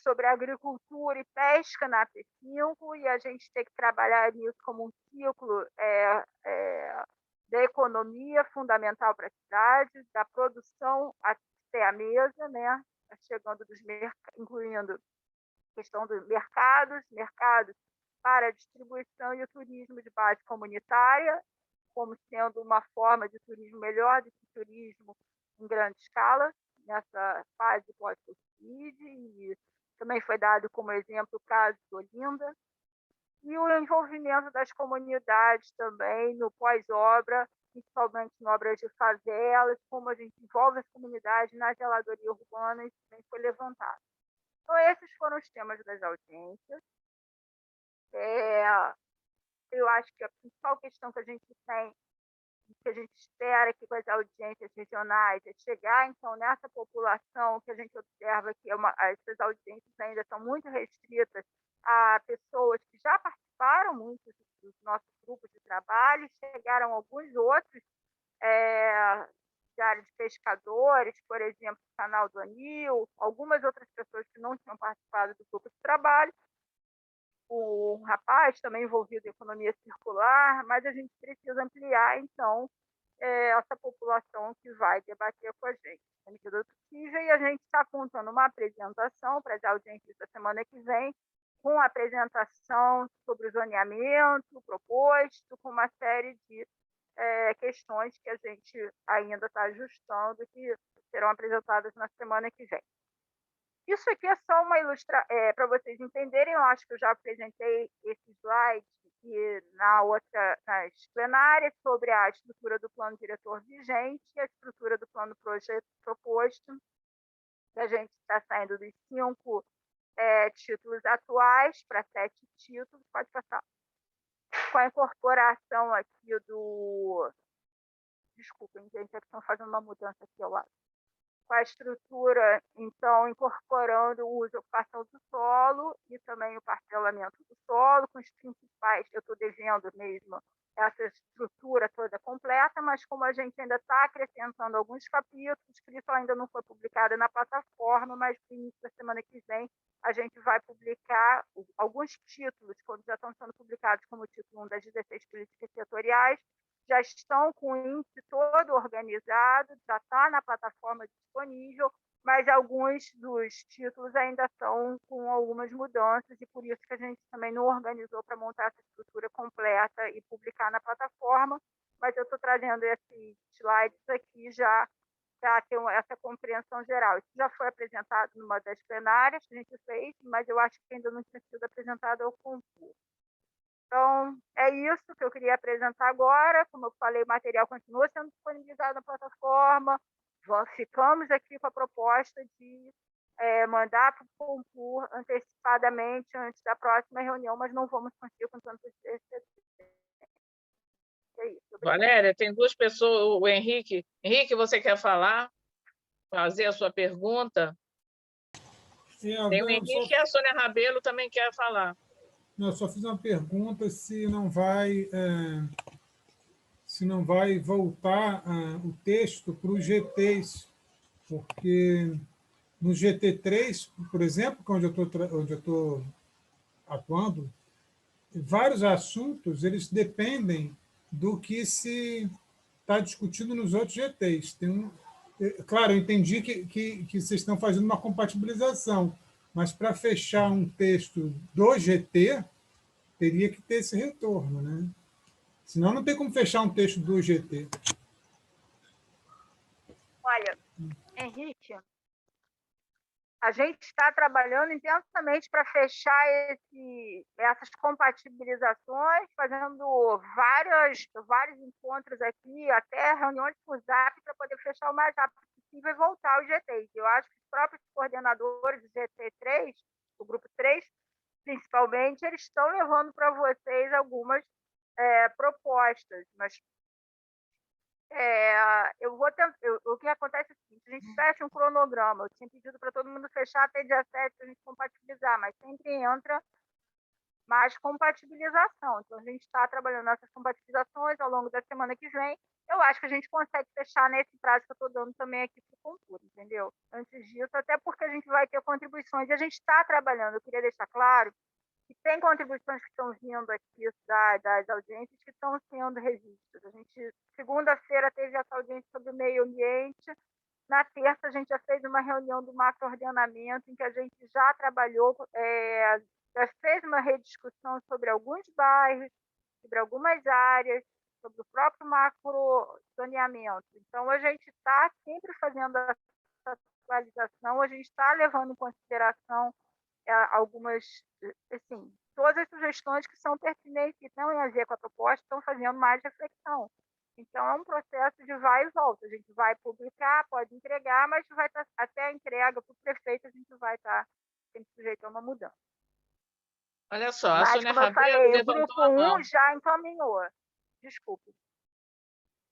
sobre agricultura e pesca na P5, e a gente tem que trabalhar nisso como um ciclo da economia fundamental para a cidade, da produção ter a mesa, né? Chegando incluindo a questão dos mercados para a distribuição e o turismo de base comunitária, como sendo uma forma de turismo melhor do que turismo em grande escala, nessa fase pós-Covid, e também foi dado como exemplo o caso de Olinda, e o envolvimento das comunidades também no pós-obra, principalmente em obras de favelas, como a gente envolve as comunidades na zeladoria urbana, isso também foi levantado. Então, esses foram os temas das audiências. Eu acho que a principal questão que a gente tem, que a gente espera aqui com as audiências regionais, é chegar, então, nessa população que a gente observa que essas audiências ainda estão muito restritas a pessoas que já participaram muito dos nossos grupos de trabalho, chegaram alguns outros de área de pescadores, por exemplo, o canal do Anil, algumas outras pessoas que não tinham participado do grupo de trabalho, um rapaz também envolvido em economia circular, mas a gente precisa ampliar, então, essa população que vai debater com a gente, na medida do possível, e a gente está contando uma apresentação para as audiências da semana que vem, com a apresentação sobre o zoneamento proposto, com uma série de questões que a gente ainda está ajustando, que serão apresentadas na semana que vem. Isso aqui é só uma ilustração, para vocês entenderem, eu acho que eu já apresentei esse slide nas plenárias sobre a estrutura do plano diretor vigente e a estrutura do plano projeto proposto, que a gente está saindo dos 5 títulos atuais para 7 títulos, pode passar. Com a incorporação aqui do... Desculpem, gente, é que estão fazendo uma mudança aqui ao lado. Com a estrutura, então, incorporando o uso e ocupação do solo e também o parcelamento do solo, com os principais, eu estou devendo mesmo essa estrutura toda completa, mas como a gente ainda está acrescentando alguns capítulos, por isso ainda não foi publicada na plataforma, mas no início da semana que vem a gente vai publicar alguns títulos, quando já estão sendo publicados como título 1 das 16 políticas setoriais, já estão com o índice todo organizado, já está na plataforma disponível, mas alguns dos títulos ainda estão com algumas mudanças e por isso que a gente também não organizou para montar essa estrutura completa e publicar na plataforma, mas eu estou trazendo esses slides aqui já para ter essa compreensão geral. Isso já foi apresentado numa das plenárias que a gente fez, mas eu acho que ainda não tinha sido apresentado ao concurso. Então, é isso que eu queria apresentar agora. Como eu falei, o material continua sendo disponibilizado na plataforma. Ficamos aqui com a proposta de mandar para o concurso antecipadamente antes da próxima reunião, mas não vamos conseguir com tanto é isso. Valéria, tem 2 pessoas, o Henrique. Henrique, você quer falar? Fazer a sua pergunta? Tem o Henrique e a Sônia Rabelo também quer falar. Eu só fiz uma pergunta se não vai voltar o texto para os GTs, porque no GT3, por exemplo, onde eu estou atuando, vários assuntos eles dependem do que se está discutindo nos outros GTs. Claro, eu entendi que vocês estão fazendo uma compatibilização, mas para fechar um texto do GT, teria que ter esse retorno, né? Senão não tem como fechar um texto do GT. Olha, Henrique, a gente está trabalhando intensamente para fechar essas compatibilizações, fazendo vários encontros aqui, até reuniões por Zap, para poder fechar o mais rápido possível e voltar aos GTs. Eu acho que os próprios coordenadores do GT3, do grupo 3, principalmente, eles estão levando para vocês algumas propostas, mas o que acontece é o seguinte, a gente fecha um cronograma, eu tinha pedido para todo mundo fechar até dia 7 para a gente compatibilizar, mas sempre entra mais compatibilização, então a gente está trabalhando nessas compatibilizações ao longo da semana que vem, eu acho que a gente consegue fechar nesse prazo que eu estou dando também aqui para o concurso, entendeu? Antes disso, até porque a gente vai ter contribuições, e a gente está trabalhando, eu queria deixar claro, que tem contribuições que estão vindo aqui das audiências que estão sendo revistas. A gente, segunda-feira, teve essa audiência sobre o meio ambiente, Na terça, a gente já fez uma reunião do macro-ordenamento, em que a gente já trabalhou, já fez uma rediscussão sobre alguns bairros, sobre algumas áreas, sobre o próprio macro-zoneamento. Então, a gente está sempre fazendo essa atualização, a gente está levando em consideração algumas, assim, todas as sugestões que são pertinentes, que têm a ver com a proposta, estão fazendo mais reflexão. Então, é um processo de vai e volta. A gente vai publicar, pode entregar, mas vai estar, até a entrega para o prefeito, a gente vai estar sempre sujeito a uma mudança. Olha só, a Mas, Sônia como eu Rabelo falei, o levantou grupo a mão. 1 já encaminhou. Desculpe.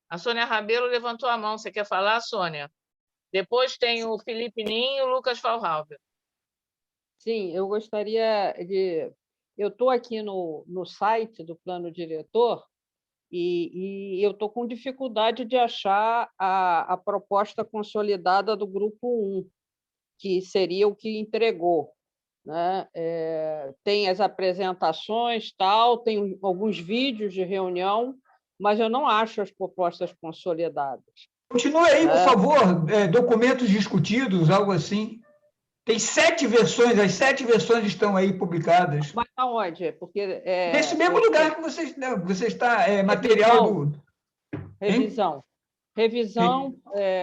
A Sônia Rabelo levantou a mão. Você quer falar, Sônia? Depois tem o Felipe Ninho e o Lucas Falhauber. Sim, eu gostaria de... Eu estou aqui no site do plano diretor e eu estou com dificuldade de achar a proposta consolidada do grupo 1, que seria o que entregou, né? Tem as apresentações, tal, tem alguns vídeos de reunião, mas eu não acho as propostas consolidadas. Continue aí, por favor, documentos discutidos, algo assim. Tem 7 versões, as 7 versões estão aí publicadas. Mas aonde? Porque nesse mesmo lugar que você está, material do... Revisão. Revisão,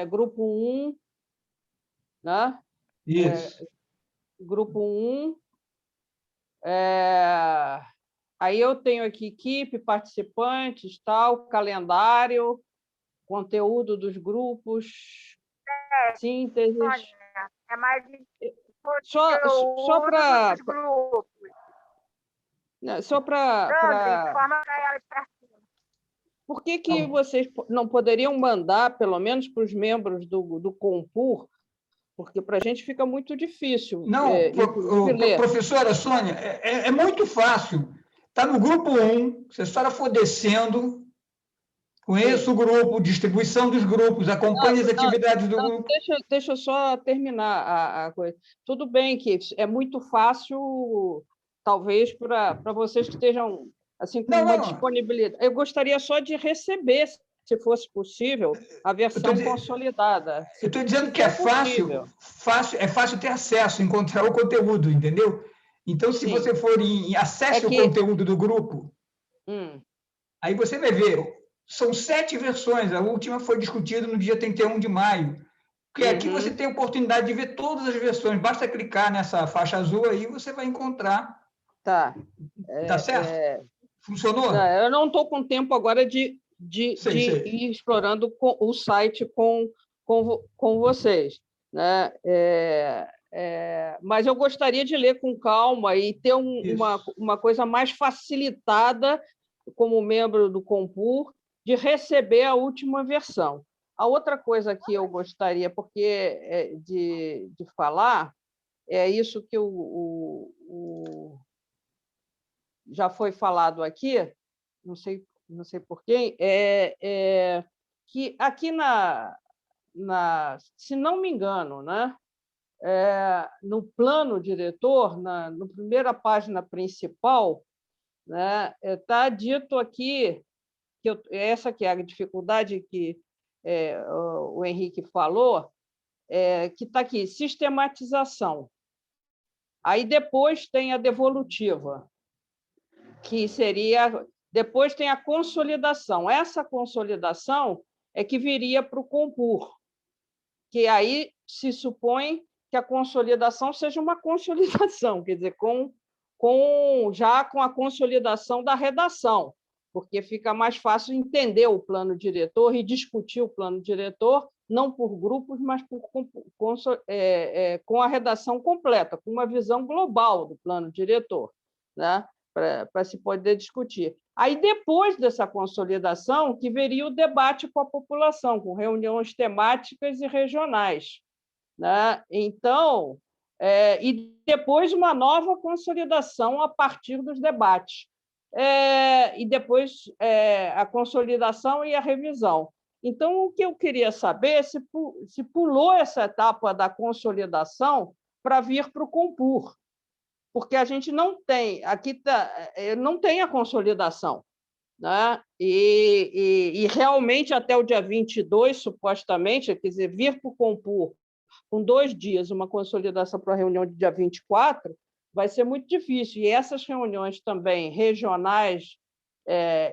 grupo 1, né? Isso. Grupo 1. Aí eu tenho aqui equipe, participantes, tal, calendário, conteúdo dos grupos, síntese. É mais Só para... Só para... Por que vocês não poderiam mandar, pelo menos para os membros do Compur, porque para a gente fica muito difícil. Não, professora Sônia, é muito fácil. Está no grupo 1, você está for descendo, conheça o grupo, distribuição dos grupos, acompanhe as atividades do grupo. Deixa eu só terminar a coisa. Tudo bem que é muito fácil, talvez, para vocês que estejam assim, com uma disponibilidade. Eu gostaria só de receber, se fosse possível, a versão consolidada. Eu estou dizendo que é fácil ter acesso, encontrar o conteúdo, entendeu? Então, se você for acesse o conteúdo do grupo, aí você vai ver, são 7 versões, a última foi discutida no dia 31 de maio, porque aqui você tem a oportunidade de ver todas as versões, basta clicar nessa faixa azul aí, você vai encontrar. Tá. Tá certo? Funcionou? Não, eu não estou com tempo agora de ir explorando o site com vocês, né? Mas eu gostaria de ler com calma e ter uma coisa mais facilitada, como membro do Compur, de receber a última versão. A outra coisa que eu gostaria de falar é isso que já foi falado aqui, não sei por quem, que aqui se não me engano, né, no plano diretor, na primeira página principal, né, está dito aqui, essa que é a dificuldade que o Henrique falou, que está aqui, sistematização. Aí depois tem a devolutiva, que seria... Depois tem a consolidação. Essa consolidação é que viria para o Compur, que aí se supõe que a consolidação seja uma consolidação, quer dizer, já com a consolidação da redação, porque fica mais fácil entender o plano diretor e discutir o plano diretor, não por grupos, mas com a redação completa, com uma visão global do plano diretor, né? Para se poder discutir. Aí, depois dessa consolidação, que viria o debate com a população, com reuniões temáticas e regionais, né? Então, e depois uma nova consolidação a partir dos debates. E depois a consolidação e a revisão. Então, o que eu queria saber é se pulou essa etapa da consolidação para vir para o Compur, porque a gente não tem, não tem a consolidação. né? E realmente até o dia 22, supostamente, quer dizer, vir para o Compur com 2 dias, uma consolidação para a reunião de dia 24, vai ser muito difícil. E essas reuniões também regionais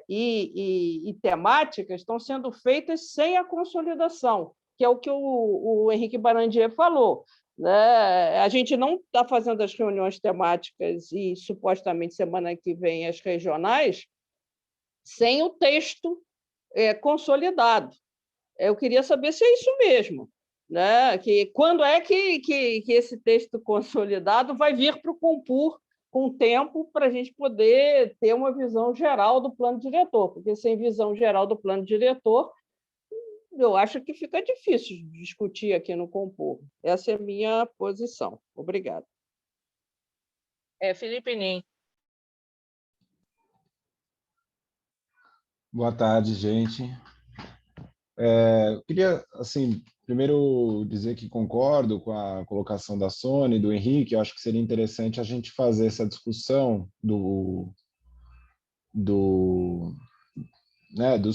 e temáticas estão sendo feitas sem a consolidação, que é o que o Henrique Barandier falou, né? A gente não está fazendo as reuniões temáticas e, supostamente, semana que vem, as regionais, sem o texto consolidado. Eu queria saber se é isso mesmo, né? Quando é que esse texto consolidado vai vir para o Compur com tempo para a gente poder ter uma visão geral do plano diretor, porque sem visão geral do plano diretor, eu acho que fica difícil discutir aqui no Compur. Essa é a minha posição. Obrigada. Felipe Nin. Boa tarde, gente. Eu queria, assim, primeiro dizer que concordo com a colocação da Sônia e do Henrique. Eu acho que seria interessante a gente fazer essa discussão dos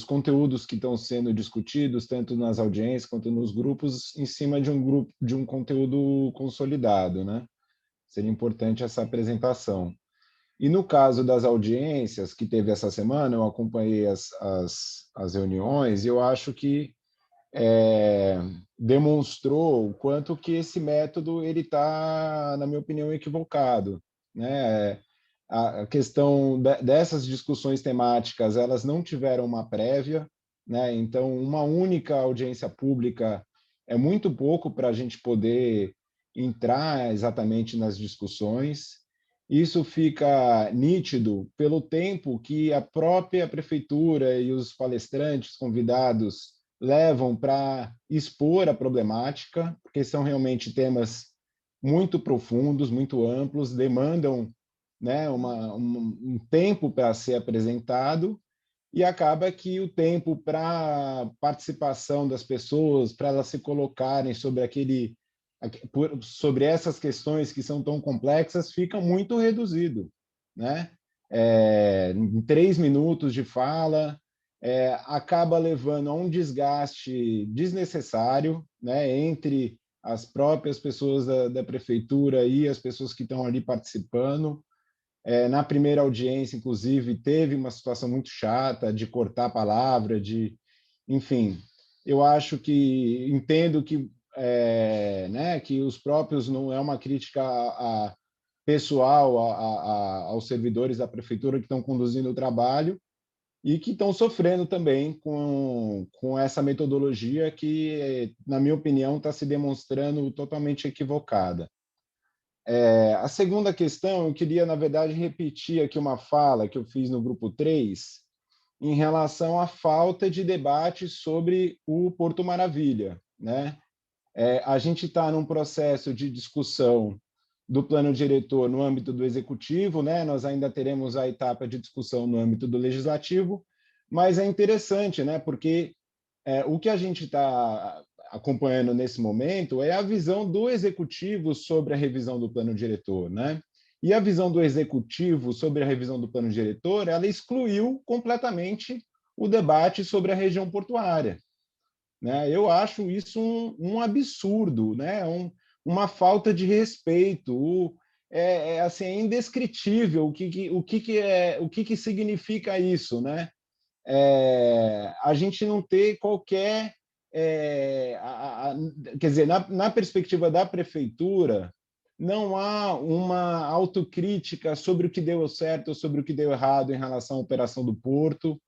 conteúdos que estão sendo discutidos, tanto nas audiências quanto nos grupos, em cima de um conteúdo consolidado, né? Seria importante essa apresentação. E no caso das audiências que teve essa semana, eu acompanhei as reuniões e eu acho que demonstrou o quanto que esse método ele está, na minha opinião, equivocado, né? A questão dessas discussões temáticas, elas não tiveram uma prévia, né? Então, uma única audiência pública é muito pouco para a gente poder entrar exatamente nas discussões. Isso fica nítido pelo tempo que a própria prefeitura e os palestrantes convidados levam para expor a problemática, porque são realmente temas muito profundos, muito amplos, demandam, né, um tempo para ser apresentado, e acaba que o tempo para participação das pessoas, para elas se colocarem sobre essas questões que são tão complexas, fica muito reduzido, né? Em 3 minutos de fala, acaba levando a um desgaste desnecessário, né, entre as próprias pessoas da prefeitura e as pessoas que estão ali participando. Na primeira audiência, inclusive, teve uma situação muito chata de cortar a palavra, enfim, eu acho que entendo que né, que os próprios não é uma crítica pessoal aos servidores da prefeitura que estão conduzindo o trabalho e que estão sofrendo também com essa metodologia que, na minha opinião, está se demonstrando totalmente equivocada. A segunda questão, eu queria, na verdade, repetir aqui uma fala que eu fiz no Grupo 3, em relação à falta de debate sobre o Porto Maravilha, né? A gente está num processo de discussão do plano diretor no âmbito do executivo, né? Nós ainda teremos a etapa de discussão no âmbito do legislativo, mas é interessante, né? Porque o que a gente está acompanhando nesse momento é a visão do executivo sobre a revisão do plano diretor, né? E a visão do executivo sobre a revisão do plano diretor, ela excluiu completamente o debate sobre a região portuária, né? Eu acho isso um absurdo, né? Uma falta de respeito. Assim, é indescritível o que significa isso, né? A gente não ter qualquer... quer dizer, na perspectiva da prefeitura, não há uma autocrítica sobre o que deu certo ou sobre o que deu errado em relação à operação do porto.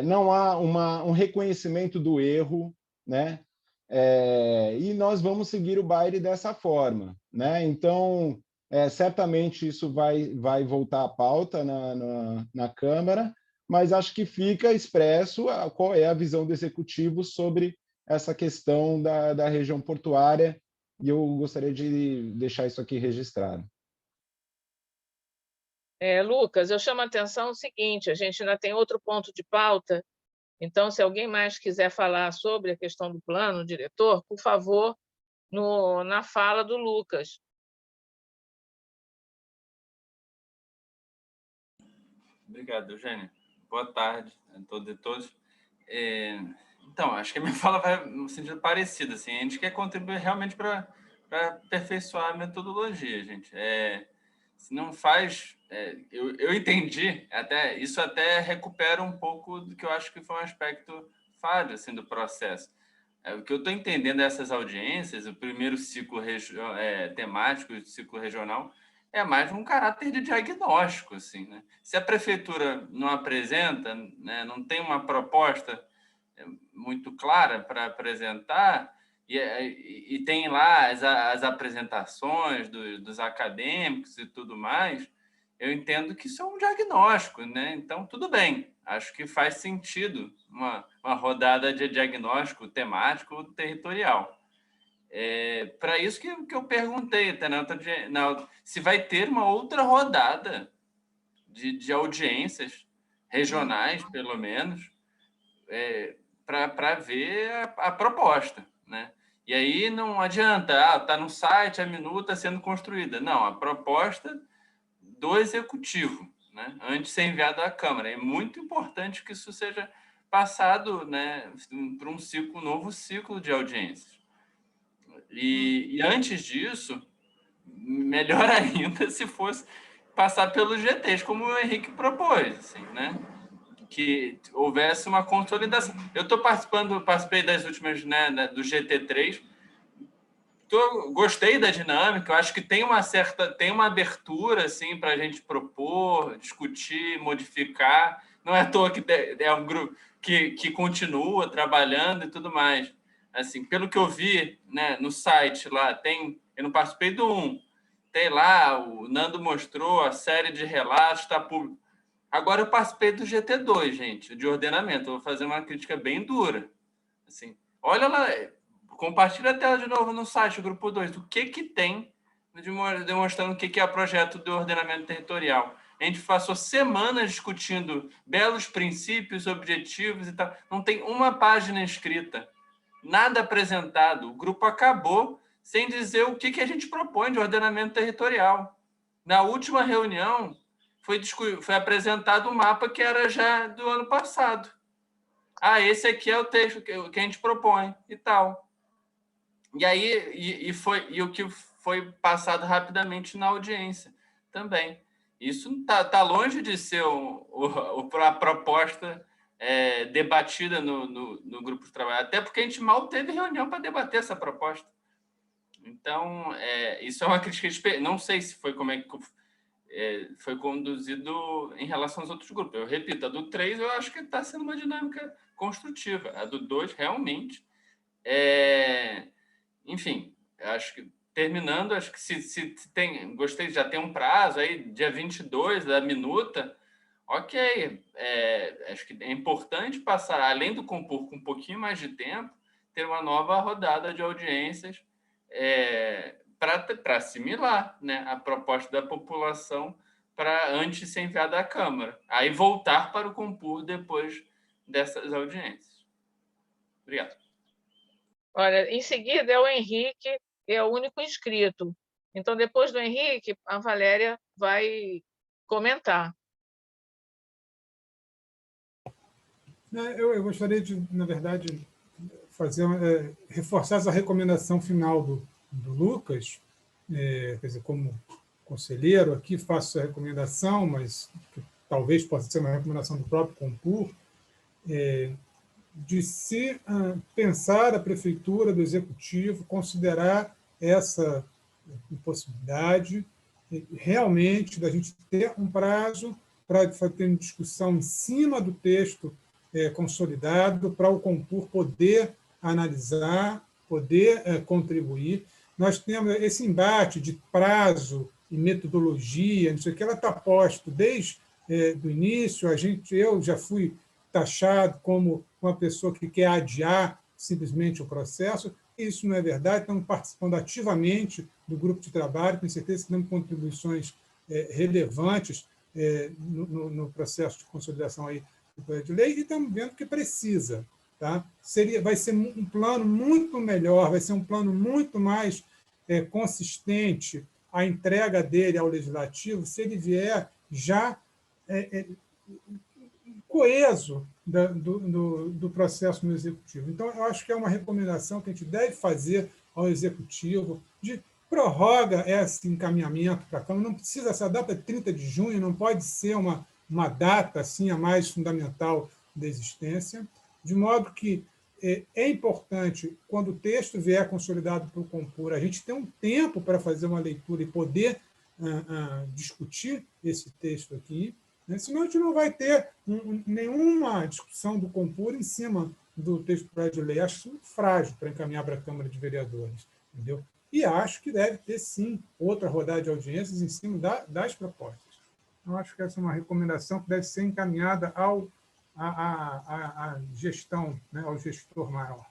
Não há um reconhecimento do erro, né? E nós vamos seguir o baile dessa forma, né? Então, certamente isso vai voltar à pauta na Câmara, mas acho que fica expresso qual é a visão do Executivo sobre essa questão da região portuária, e eu gostaria de deixar isso aqui registrado. Lucas, eu chamo a atenção o seguinte, a gente ainda tem outro ponto de pauta, então, se alguém mais quiser falar sobre a questão do plano diretor, por favor, na fala do Lucas. Obrigado, Eugênia. Boa tarde a todos e todas. Então, acho que a minha fala vai no sentido parecido. Assim, a gente quer contribuir realmente para aperfeiçoar a metodologia, gente. Se não faz... eu entendi, isso até recupera um pouco do que eu acho que foi um aspecto falho assim, do processo. O que eu estou entendendo dessas audiências, o primeiro ciclo temático e o ciclo regional, é mais um caráter de diagnóstico. Assim, né? Se a prefeitura não apresenta, né, não tem uma proposta muito clara para apresentar, e tem lá as apresentações dos acadêmicos e tudo mais, eu entendo que isso é um diagnóstico, né? Então, tudo bem. Acho que faz sentido uma rodada de diagnóstico temático territorial. Para isso que eu perguntei, até se vai ter uma outra rodada de audiências regionais, pelo menos, para ver a proposta, né? E aí não adianta, está no site, a minuta está sendo construída. Não, a proposta do executivo, né, antes de ser enviado à Câmara. É muito importante que isso seja passado, né, para um novo ciclo de audiências. E antes disso, melhor ainda se fosse passar pelos GTs, como o Henrique propôs, assim, né? Que houvesse uma consolidação. Eu participei das últimas, né, do GT3. Gostei da dinâmica, eu acho que tem uma abertura assim, para a gente propor, discutir, modificar. Não é à toa que é um grupo que continua trabalhando e tudo mais. Assim, pelo que eu vi, né, no site lá, eu não participei do 1, tem lá, o Nando mostrou a série de relatos, está público. Agora eu participei do GT2, gente, de ordenamento. Eu vou fazer uma crítica bem dura. Assim, olha lá, compartilha a tela de novo no site, o grupo 2. O que tem demonstrando o que é o projeto de ordenamento territorial. A gente passou semanas discutindo belos princípios, objetivos e tal. Não tem uma página escrita, nada apresentado. O grupo acabou sem dizer o que a gente propõe de ordenamento territorial. Na última reunião, foi apresentado um mapa que era já do ano passado. Esse aqui é o texto que a gente propõe e tal. E aí o que foi passado rapidamente na audiência também. Isso tá longe de ser a proposta debatida no grupo de trabalho, até porque a gente mal teve reunião para debater essa proposta. Então, isso é uma crítica. Não sei se foi foi conduzido em relação aos outros grupos. Eu repito, a do 3 eu acho que está sendo uma dinâmica construtiva. A do 2, realmente. Enfim, acho que, terminando, acho que se tem... Gostei, já tem um prazo aí, dia 22 da minuta. Ok, acho que é importante passar, além do Compur com um pouquinho mais de tempo, ter uma nova rodada de audiências para assimilar, né, a proposta da população antes de ser enviada à Câmara. Aí voltar para o Compur depois dessas audiências. Obrigado. Olha, em seguida é o Henrique, que é o único inscrito. Então, depois do Henrique, a Valéria vai comentar. Eu gostaria de, na verdade, reforçar essa recomendação final do Lucas, quer dizer, como conselheiro aqui faço a recomendação, mas que talvez possa ser uma recomendação do próprio Compur, de se pensar a prefeitura, do executivo, considerar essa possibilidade realmente da gente ter um prazo para ter uma discussão em cima do texto consolidado, para o Compur poder analisar, poder contribuir. Nós temos esse embate de prazo e metodologia, não sei o que, ela está posto desde o início. Eu já fui taxado como uma pessoa que quer adiar simplesmente o processo. Isso não é verdade, estamos participando ativamente do grupo de trabalho, tenho certeza que temos contribuições relevantes no processo de consolidação aí do projeto de lei, e estamos vendo que precisa. Tá? Vai ser um plano muito melhor, vai ser um plano muito mais consistente, a entrega dele ao Legislativo, se ele vier já coeso do processo no Executivo. Então, eu acho que é uma recomendação que a gente deve fazer ao Executivo, de prorroga esse encaminhamento para a Câmara. Não precisa, essa data é 30 de junho, não pode ser uma data assim, a mais fundamental da existência, de modo que é importante, quando o texto vier consolidado para o Compur, a gente ter um tempo para fazer uma leitura e poder discutir esse texto aqui, né? Senão a gente não vai ter nenhuma discussão do Compur em cima do texto do projeto de lei. Acho isso muito frágil para encaminhar para a Câmara de Vereadores. Entendeu? E acho que deve ter, sim, outra rodada de audiências em cima das propostas. Eu acho que essa é uma recomendação que deve ser encaminhada à gestão, né, ao gestor maior.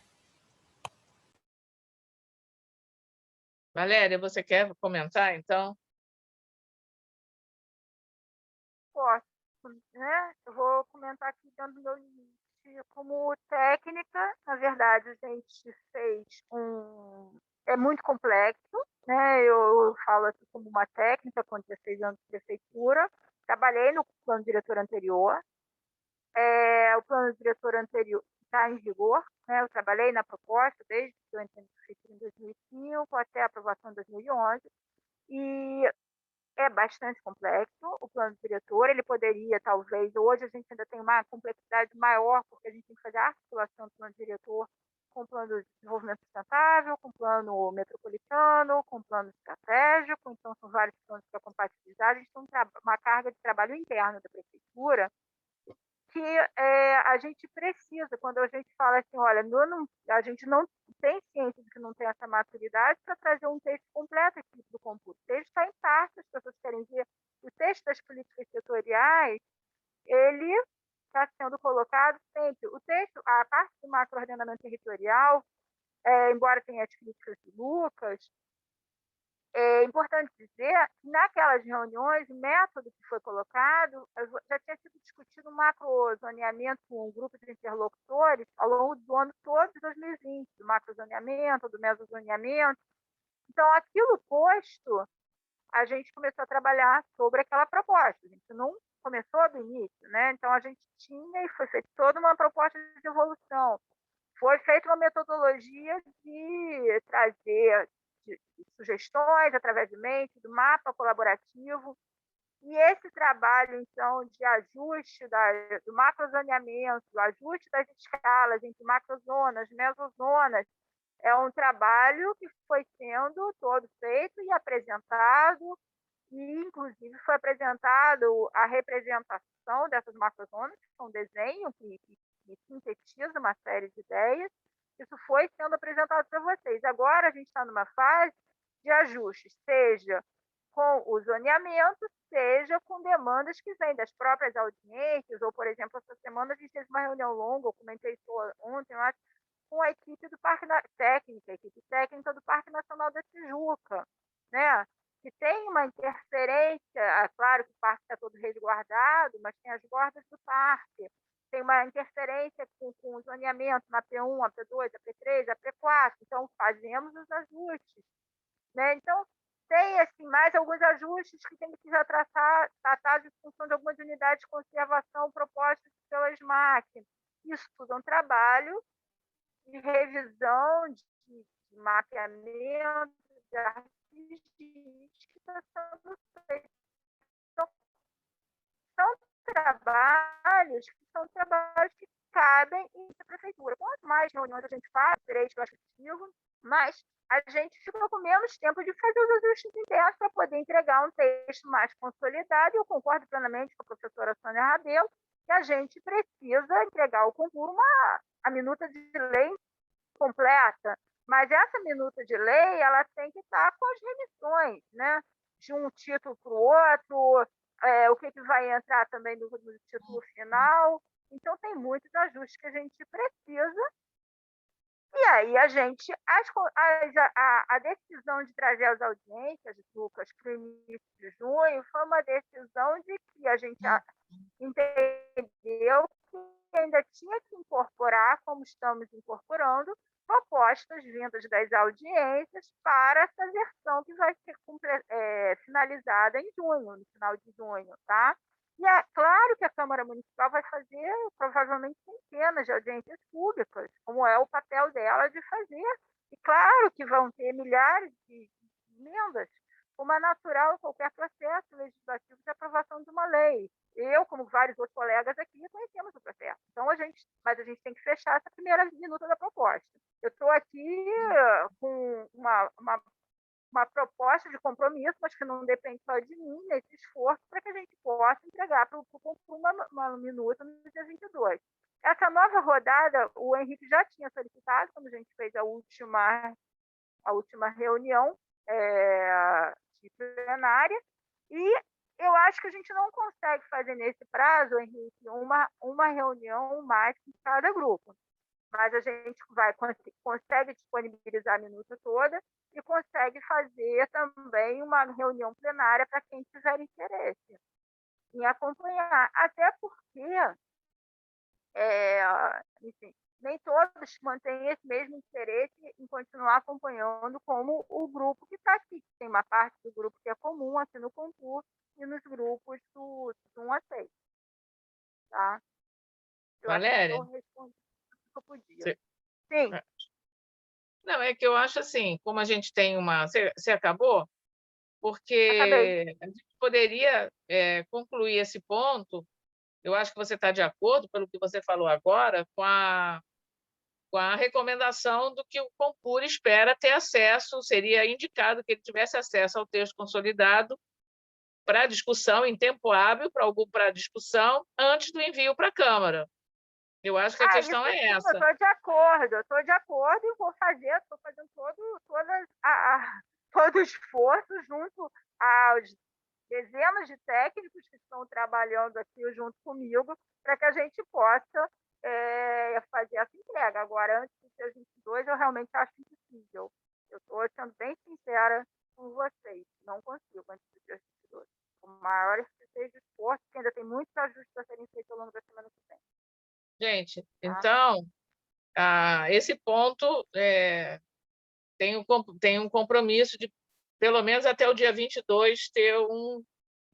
Valéria, você quer comentar, então? Posso, né? Eu vou comentar aqui dando meu limite. Como técnica, na verdade, a gente fez é muito complexo, né? Eu falo aqui como uma técnica, com 16 anos de prefeitura. Trabalhei no plano diretor anterior. O plano diretor anterior está em vigor, né? Eu trabalhei na proposta desde que eu entrei na prefeitura em 2005 até a aprovação em 2011. E é bastante complexo o plano diretor. Ele poderia, talvez, hoje a gente ainda tem uma complexidade maior, porque a gente tem que fazer a articulação do plano diretor com o plano de desenvolvimento sustentável, com o plano metropolitano, com o plano estratégico. Então, são vários planos para compatibilizar. A gente tem uma carga de trabalho interno da prefeitura que a gente precisa, quando a gente fala assim, olha, a gente não tem ciência de que não tem essa maturidade para trazer um texto completo aqui do Compur. O texto está em parte, as pessoas querem ver o texto das políticas setoriais, ele está sendo colocado sempre. O texto, a parte do macro-ordenamento territorial, embora tenha as críticas de Lucas, é importante dizer que naquelas reuniões, o método que foi colocado já tinha sido discutido um macrozoneamento com um grupo de interlocutores ao longo do ano todo de 2020, do macrozoneamento, do mesozoneamento. Então, aquilo posto, a gente começou a trabalhar sobre aquela proposta. A gente não começou do início, né? Então, a gente tinha e foi feita toda uma proposta de evolução. Foi feita uma metodologia de trazer de sugestões através de mente, do mapa colaborativo. E esse trabalho, então, de ajuste do macrozoneamento, do ajuste das escalas entre macrozonas, mesozonas, é um trabalho que foi sendo todo feito e apresentado, e, inclusive, foi apresentado a representação dessas macrozonas, que é um desenho que sintetiza uma série de ideias. Isso foi sendo apresentado para vocês. Agora a gente está numa fase de ajuste, seja com o zoneamento, seja com demandas que vêm das próprias audiências, ou, por exemplo, essa semana a gente teve uma reunião longa, eu comentei isso ontem, eu acho, com a equipe do Parque Técnica, a equipe técnica do Parque Nacional da Tijuca, né? Que tem uma interferência, é claro que o parque está todo resguardado, mas tem as bordas do parque, tem uma interferência com o zoneamento na P1, a P2, a P3, a P4, então fazemos os ajustes, né? Então, tem assim, mais alguns ajustes que tem que já tratados em função de algumas unidades de conservação propostas pelas máquinas. Isso tudo é um trabalho de revisão, de mapeamento, de arquivos que está sendo feito. Então, são trabalhos que cabem em prefeitura. Quanto mais reuniões a gente faz, terei que eu acho possível, mas a gente fica com menos tempo de fazer os ajustes internos para poder entregar um texto mais consolidado. E eu concordo plenamente com a professora Sônia Rabelo que a gente precisa entregar ao Compur a minuta de lei completa, mas essa minuta de lei ela tem que estar com as remissões, né? De um título para o outro, o que vai entrar também no título final. Então, tem muitos ajustes que a gente precisa. E aí, a decisão de trazer as audiências, Lucas, para o início de junho, foi uma decisão de que a gente entendeu que ainda tinha que incorporar, como estamos incorporando, propostas vindas das audiências para essa versão que vai ser finalizada em junho, no final de junho, tá? E é claro que a Câmara Municipal vai fazer, provavelmente, centenas de audiências públicas, como é o papel dela de fazer. E claro que vão ter milhares de emendas, como é natural em qualquer processo legislativo de aprovação de uma lei. Eu, como vários outros colegas aqui, conhecemos o processo. Então, mas a gente tem que fechar essa primeira minuta da proposta. Eu estou aqui com uma proposta de compromisso, mas que não depende só de mim, nesse esforço, para que a gente possa entregar para o Compur uma minuta no dia 22. Essa nova rodada, o Henrique já tinha solicitado, quando a gente fez a última reunião de plenária, e eu acho que a gente não consegue fazer nesse prazo, Henrique, uma reunião mais em cada grupo. Mas a gente consegue disponibilizar a minuta toda e consegue fazer também uma reunião plenária para quem tiver interesse em acompanhar. Até porque, enfim, nem todos mantêm esse mesmo interesse em continuar acompanhando, como o grupo que está aqui. Tem uma parte do grupo que é comum aqui no Compur e nos grupos do 1 a 6. Tá? Valéria? Sim. Não, é que eu acho assim, como a gente tem uma... Você acabou? Porque Acabei. a gente poderia concluir esse ponto, eu acho que você está de acordo, pelo que você falou agora, com a recomendação do que o Compur espera ter acesso, seria indicado que ele tivesse acesso ao texto consolidado para discussão em tempo hábil, para discussão, antes do envio para a Câmara. Eu acho que a questão é essa. Eu estou de acordo e estou fazendo todo o esforço junto aos dezenas de técnicos que estão trabalhando aqui junto comigo para que a gente possa fazer essa entrega. Agora, antes do dia 22, eu realmente acho impossível. Eu estou sendo bem sincera com vocês. Não consigo antes do dia 22. O maior que seja o esforço, porque ainda tem muitos ajustes a serem feitos ao longo da semana que vem. Gente, então, esse ponto tem um compromisso de, pelo menos até o dia 22, ter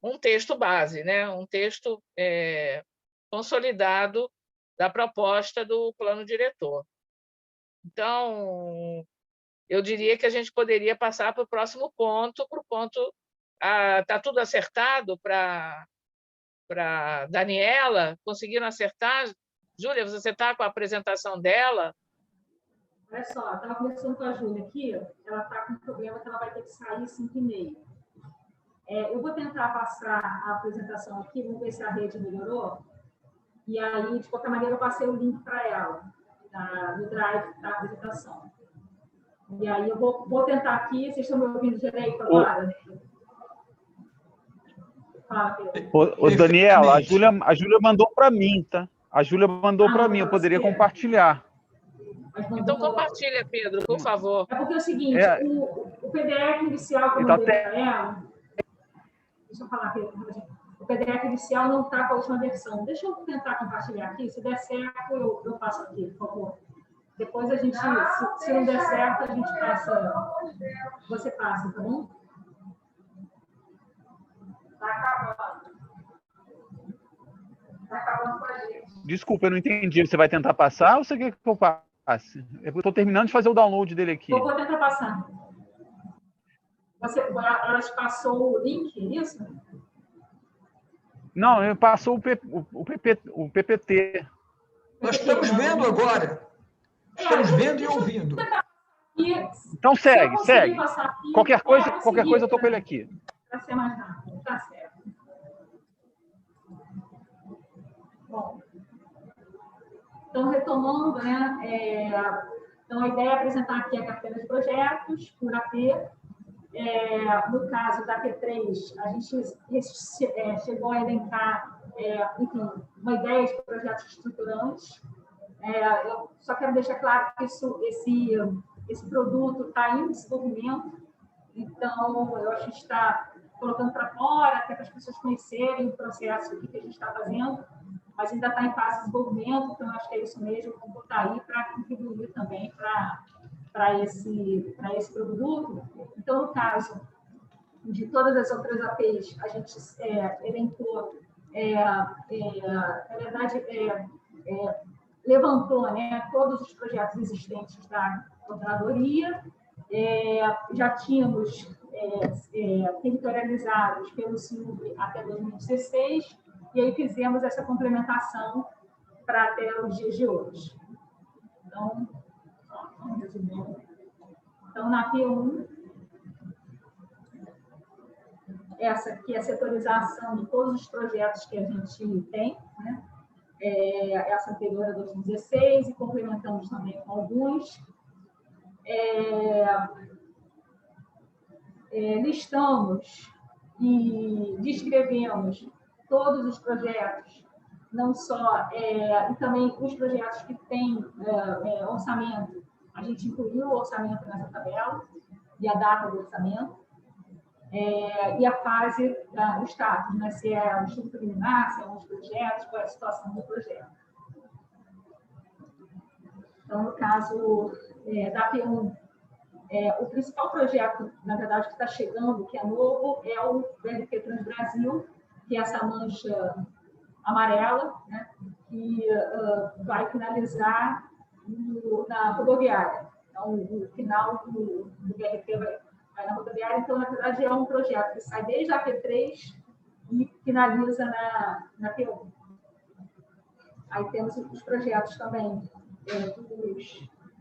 um texto base, né? Um texto consolidado da proposta do plano diretor. Então, eu diria que a gente poderia passar para o próximo ponto, está tudo acertado para Daniela? Conseguiram acertar? Júlia, você está com a apresentação dela? Olha só, eu estava conversando com a Júlia aqui, ela está com um problema que ela vai ter que sair às 5h30. Eu vou tentar passar a apresentação aqui, vamos ver se a rede melhorou. E aí, de qualquer maneira, eu passei o link para ela, no Drive da apresentação. E aí, eu vou tentar aqui. Vocês estão me ouvindo direito agora? Fala, Pedro. Daniela, a Júlia mandou para mim, tá? A Júlia mandou para mim, eu poderia compartilhar. Então, compartilha, Pedro, por favor. É porque é o seguinte, o PDF inicial que eu mandei para ela... Deixa eu falar, Pedro. O PDF inicial não está com a última versão. Deixa eu tentar compartilhar aqui. Se der certo, eu passo aqui, por favor. Depois a gente, se não der certo, a gente passa... Você passa, tá bom? Está acabando. Está acabando com a gente. Desculpa, eu não entendi. Você vai tentar passar ou você quer que eu passe? Eu estou terminando de fazer o download dele aqui. Eu vou tentar passar. Ela te passou o link, é isso? Não, eu passou o PPT. Nós estamos vendo agora. Estamos vendo e ouvindo. Então segue. Qualquer coisa eu estou com ele aqui. Para ser mais rápido, tá certo. Bom, então, retomando, né? Então, a ideia é apresentar aqui a carteira de projetos por AP. No caso da P3, a gente chegou a elencar, enfim, uma ideia de projetos estruturantes. Eu só quero deixar claro que esse produto está em desenvolvimento, então, a gente está colocando para fora, até para as pessoas conhecerem o processo que a gente está fazendo, mas ainda está em fase de desenvolvimento, então, acho que é isso mesmo, vou botar aí para contribuir também para esse produto. Então, no caso de todas as outras APIs, a gente elencou na verdade, levantou, né, todos os projetos existentes da coordenadoria, já tínhamos territorializados pelo SIUB até 2016, e aí fizemos essa complementação para até os dias de hoje. Então, vamos resumir. Então, na P1, essa aqui é a setorização de todos os projetos que a gente tem, né? Essa anterior a 2016, e complementamos também com alguns. Listamos e descrevemos todos os projetos, não só, e também os projetos que têm orçamento. A gente incluiu o orçamento nessa tabela, e a data do orçamento, e a fase, o status, né? Se é um estudo preliminar, se é um dos projetos, qual é a situação do projeto. Então, no caso da P1, o principal projeto, na verdade, que está chegando, que é novo, é o VLT Transbrasil, que é essa mancha amarela, né, que vai finalizar na rodoviária. Então, o final do VLT vai na rodoviária. Então, na verdade, é um projeto que sai desde a P3 e finaliza na P1. Aí temos os projetos também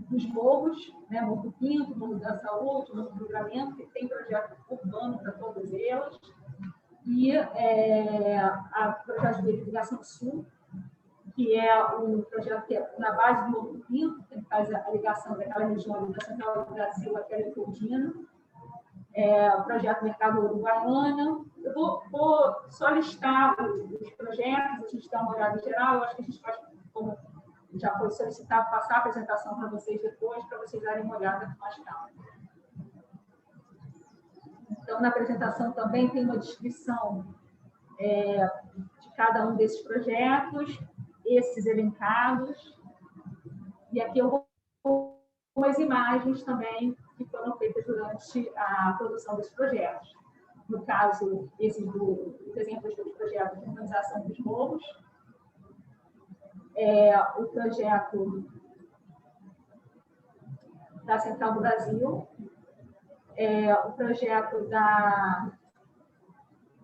dos morros, né? Morro do Pinto, Morro da Saúde, Morro do Livramento, que tem projeto urbano para todas elas, e a projeto de ligação sul, que é um projeto que é na base do Morro do Pinto, que faz a ligação daquela região da Central do Brasil até Leopoldina, o projeto Mercado Uruguaiana. Eu vou só listar os projetos, a gente dá uma olhada geral. Eu acho que a gente pode, como já foi solicitado, passar a apresentação para vocês depois, para vocês darem uma olhada com mais calma. Então, na apresentação também tem uma descrição de cada um desses projetos, esses elencados, e aqui eu vou umas imagens também que foram feitas durante a produção desses projetos. No caso, os exemplos dos projetos de urbanização dos morros, o projeto da Central do Brasil, o projeto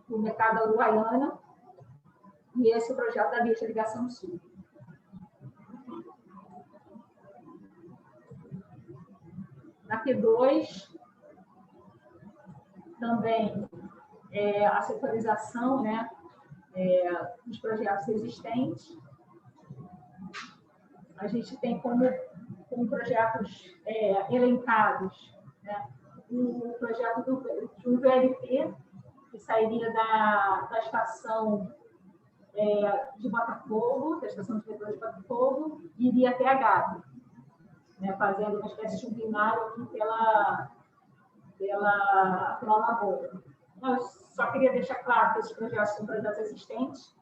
do Mercado Uruguaiana, e esse projeto da Via de Ligação Sul. Na Q2, também a setorização, né, dos projetos existentes. A gente tem como projetos elencados, né, o projeto de um VLT, que sairia da estação de Botafogo, da estação de metrô de Botafogo, e iria até a Gávea, né, fazendo uma espécie de um binário aqui pela lagoa. Eu só queria deixar claro que esses projetos são projetos existentes,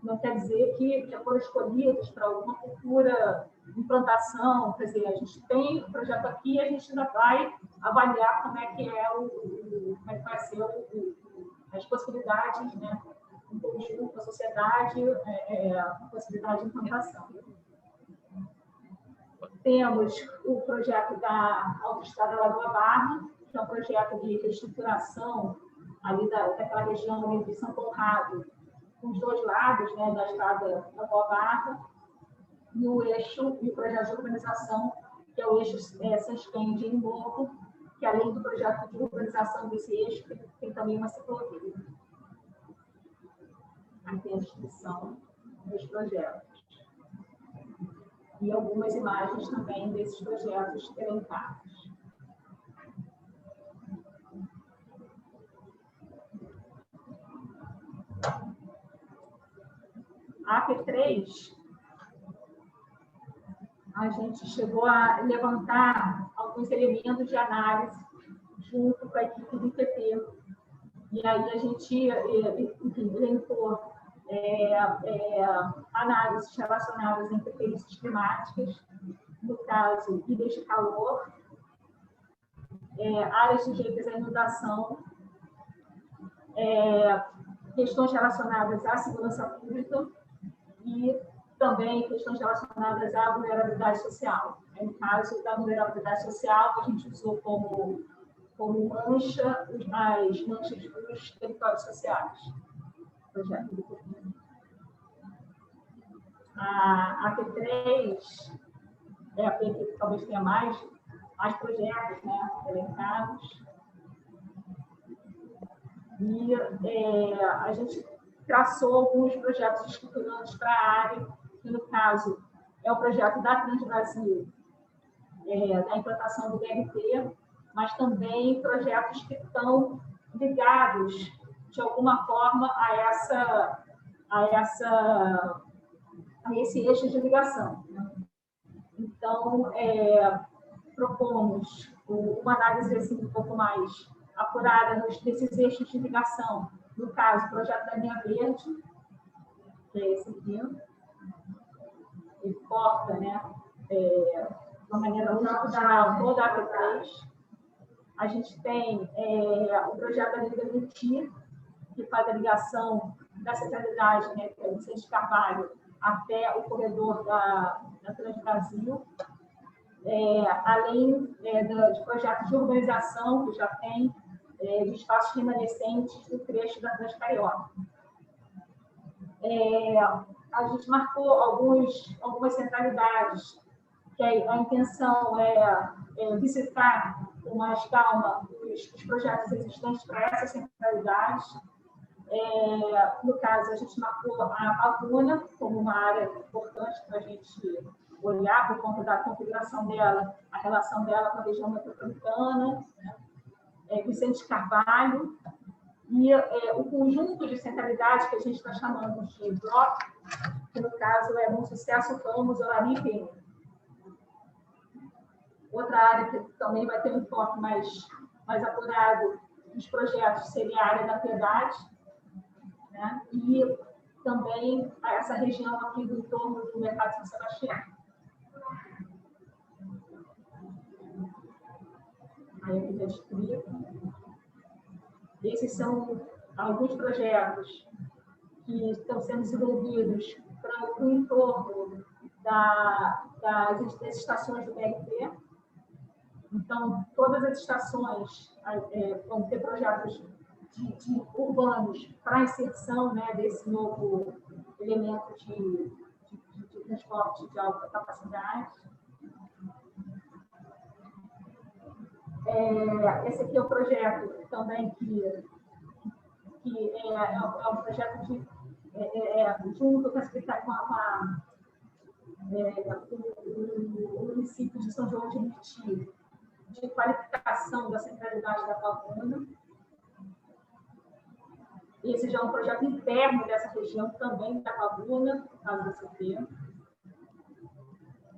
não quer dizer que já foram escolhidos para alguma futura implantação. Quer dizer, a gente tem o projeto aqui e a gente ainda vai avaliar como é que vai ser as possibilidades, né, em conjunto com a sociedade, a possibilidade de implantação. Temos o projeto da Autoestrada Lagoa Barra, que é um projeto de reestruturação ali daquela região ali de São Conrado, com os dois lados, né, da estrada Lagoa Barra, e o eixo e o projeto de urbanização, que é o eixo Sesquende em Morro, que além do projeto de urbanização desse eixo, tem também uma ciclovia. Aqui tem a descrição dos projetos. E algumas imagens também desses projetos elencados. A AP3, a gente chegou a levantar alguns elementos de análise junto com a equipe do IPP. E aí a gente, enfim, elencou análises relacionadas a interferências climáticas, no caso, ilhas de calor, áreas sujeitas à inundação, questões relacionadas à segurança pública e também questões relacionadas à vulnerabilidade social. No caso da vulnerabilidade social, a gente usou como mancha as manchas dos territórios sociais. Projeto do governo. A P3 é a P que talvez tenha mais projetos, né, elencados. E a gente traçou alguns projetos estruturantes para a área, que, no caso, é o projeto da Transbrasil, da implantação do BRT, mas também projetos que estão ligados, de alguma forma, a esse eixo de ligação. Então, propomos uma análise assim, um pouco mais apurada desses eixos de ligação. No caso, o projeto da linha verde, que é esse aqui, ele corta, né, de uma maneira longitudinal toda a AP3. A gente tem o projeto da Liga Luti, que faz a ligação da centralidade, né, que é o Vicente Carvalho, até o corredor da Transbrasil. Além de projetos de urbanização, que já tem de espaços remanescentes do trecho da Transcarioca. A gente marcou algumas centralidades, que a intenção é visitar com mais calma os projetos existentes para essas centralidades. No caso, a gente marcou a Pavuna como uma área importante para a gente olhar por conta da configuração dela, a relação dela com a região metropolitana, né? Vicente Carvalho, e o conjunto de centralidades que a gente está chamando de bloco, que no caso é Bom Sucesso, Ramos, Olari e Penha. Outra área que também vai ter um enfoque mais apurado dos projetos seria a área da Piedade, né? E também essa região aqui do entorno do Mercado São Sebastião. Aí aqui está escrito. Esses são alguns projetos que estão sendo desenvolvidos para o entorno das estações do BRT. Então, todas as estações vão ter projetos de urbanos para a inserção, né, desse novo elemento de transporte de alta capacidade. Esse aqui é o projeto também que é um projeto junto com o município de São João de Meriti, de qualificação da centralidade da Pavuna. Esse já é um projeto interno dessa região, também da Pavuna, no caso da CP.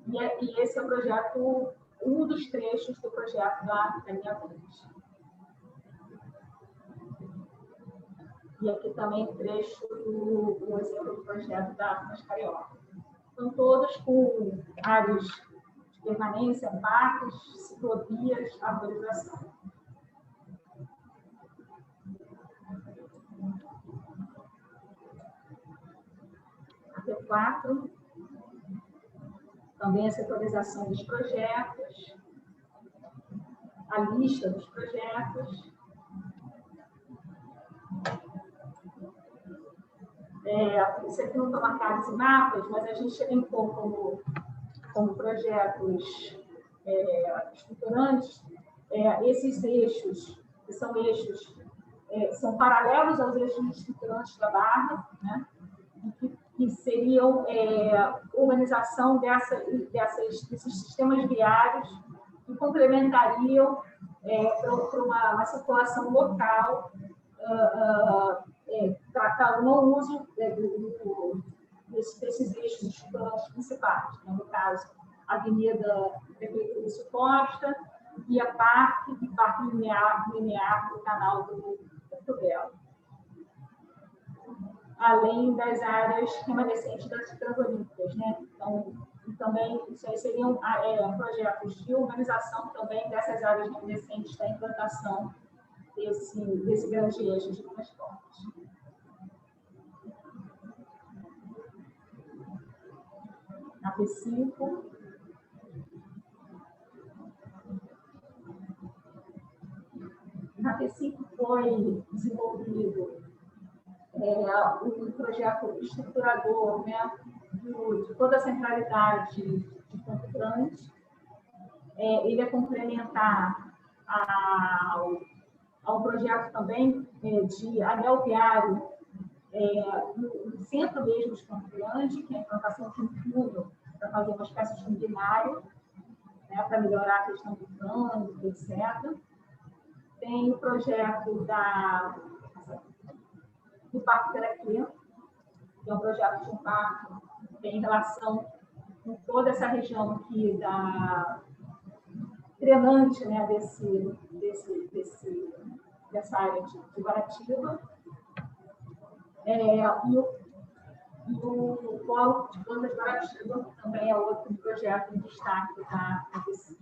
E esse é o projeto, um dos trechos do projeto da linha verde. E aqui também trecho do exemplo do projeto da Transcarioca. São todos com áreas de permanência, parques, ciclovias, arborização. P4, também a setorização dos projetos, a lista dos projetos. Isso aqui não está marcado em mapas, mas a gente elencou como projetos estruturantes esses eixos, que são eixos, são paralelos aos eixos estruturantes da Barra, né? Que seriam organização desses sistemas viários que complementariam para uma circulação local, para o não uso desses eixos estruturantes principais, né? No caso, a Avenida Prefeitura Lúcio Costa e a Parque Linear do Canal do Porto Belo, além das áreas remanescentes das Transolímpicas, né? Então, também, isso aí seriam projetos de urbanização também dessas áreas remanescentes da implantação desse grande eixo de transporte. a P5. Na P5 foi desenvolvido um projeto estruturador, né, de toda a centralidade de Campo Grande. Ele é complementar ao projeto também de anel viário no centro mesmo de Campo Grande, que é a implantação de um túnel para fazer uma espécie de um binário, né, para melhorar a questão do trânsito, etc. Tem o projeto do Parque Teraquê, que é um projeto de um parque que tem relação com toda essa região aqui drenante, né, dessa área de Guaratiba. E o Polo de Plantas de Guaratiba também é outro projeto em destaque da ABC.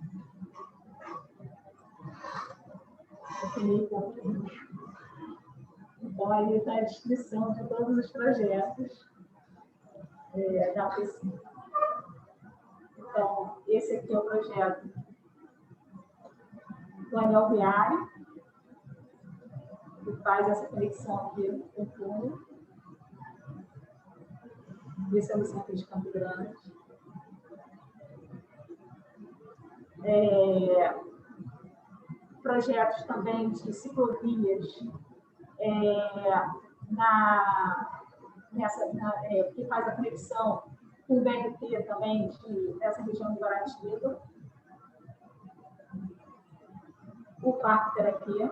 Então, ali está a descrição de todos os projetos da PC. Então, esse aqui é o projeto do anel viário, que faz essa conexão aqui com o túnel. Esse é o centro de Campo Grande. Projetos também de ciclovias que faz a conexão com o BRT também dessa região de Guaratiba. O Parque Teraquê.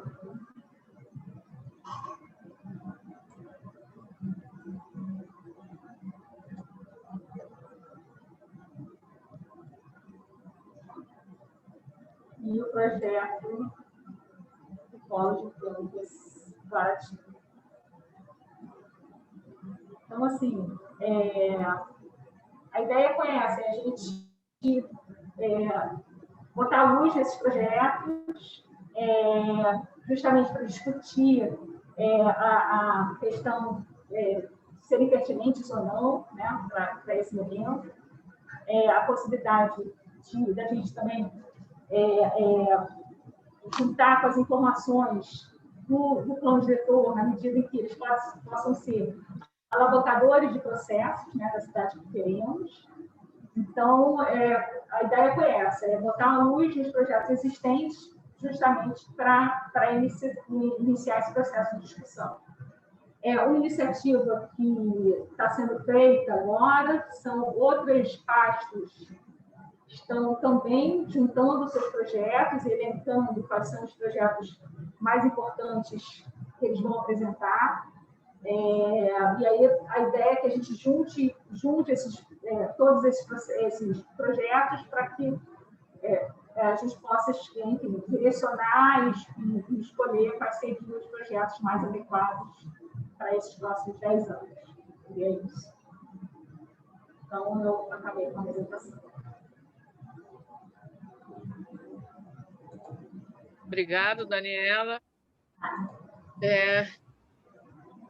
E o projeto do Polo de Plantas Guaratiba. Então, assim, a ideia é essa, a gente botar à luz nesses projetos, justamente para discutir a questão serem pertinentes ou não, né, para esse momento, a possibilidade da gente também juntar com as informações do plano diretor, na medida em que eles possam ser alavancadores de processos, né, da cidade que queremos. Então, a ideia foi essa, botar à luz nos projetos existentes, justamente para iniciar esse processo de discussão. Uma iniciativa que está sendo feita agora, são outras pastas que estão também juntando seus projetos, elencando quais são os projetos mais importantes que eles vão apresentar. E aí a ideia é que a gente junte todos esses projetos para que a gente possa, enfim, direcionar e escolher quais seriam os projetos mais adequados para esses próximos 10 anos. E é isso. Então, eu acabei com a apresentação. Obrigada, Daniela.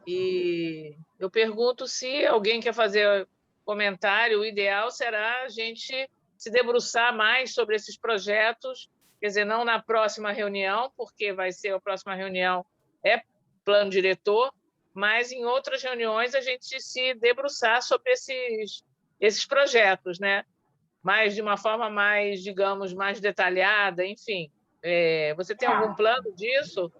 E eu pergunto se alguém quer fazer comentário. O ideal será a gente se debruçar mais sobre esses projetos, quer dizer, não na próxima reunião, porque vai ser a próxima reunião plano diretor, mas em outras reuniões a gente se debruçar sobre esses projetos, né? Mas de uma forma mais, digamos, mais detalhada, enfim. Você tem algum plano disso?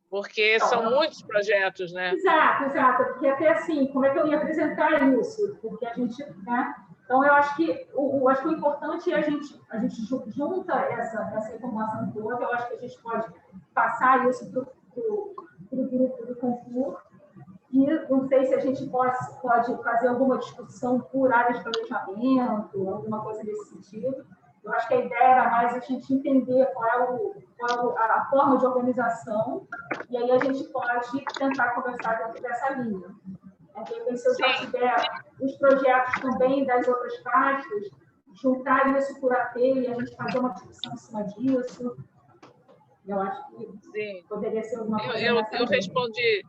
Porque são muitos projetos, né? Exato. Porque até assim, como é que eu ia apresentar isso? Porque a gente, né? Então, eu acho que o importante é a gente junta essa informação toda. Eu acho que a gente pode passar isso para o grupo do concurso. E não sei se a gente pode fazer alguma discussão por área de planejamento, alguma coisa desse sentido. Eu acho que a ideia era mais a gente entender qual é a forma de organização, e aí a gente pode tentar conversar dentro dessa linha. Se eu já tiver os projetos também das outras pastas, juntar isso por AT e a gente fazer uma discussão em cima disso. Eu acho que poderia ser alguma coisa.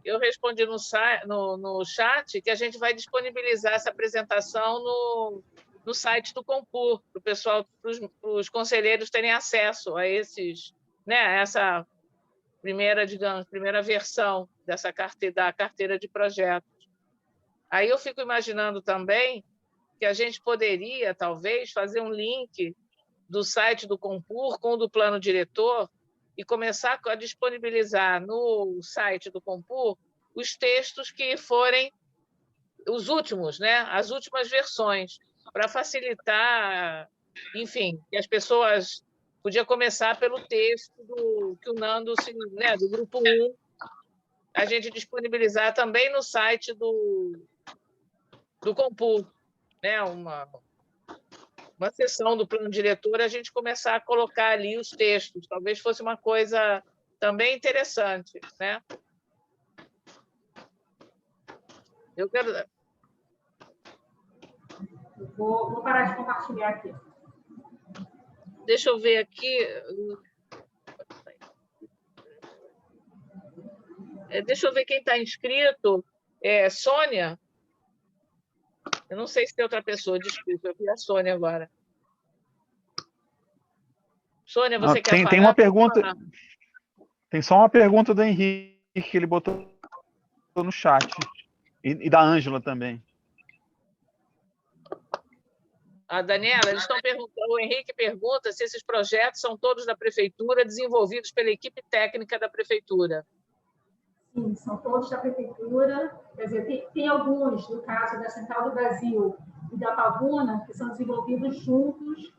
Eu respondi no chat que a gente vai disponibilizar essa apresentação no site do Compur, para o pessoal, para os conselheiros terem acesso a esses, né, essa primeira, digamos, primeira versão dessa da carteira de projetos. Aí eu fico imaginando também que a gente poderia, talvez, fazer um link do site do Compur com o do plano diretor e começar a disponibilizar no site do Compur os textos que forem os últimos, né? As últimas versões, para facilitar, enfim, que as pessoas... Podia começar pelo texto que o Nando, né, do Grupo 1, a gente disponibilizar também no site do Compur, né, uma sessão do plano diretor, a gente começar a colocar ali os textos. Talvez fosse uma coisa também interessante, né? Eu quero... Vou parar de compartilhar aqui. Deixa eu ver aqui. Deixa eu ver quem está inscrito. Sônia? Eu não sei se tem outra pessoa inscrita. Eu vi a Sônia agora. Sônia, você quer falar? Tem uma pergunta. Tem só uma pergunta do Henrique que ele botou no chat. E da Ângela também. A Daniela, eles estão perguntando, o Henrique pergunta se esses projetos são todos da prefeitura, desenvolvidos pela equipe técnica da prefeitura. Sim, são todos da prefeitura. Quer dizer, tem alguns, no caso da Central do Brasil e da Pavuna, que são desenvolvidos juntos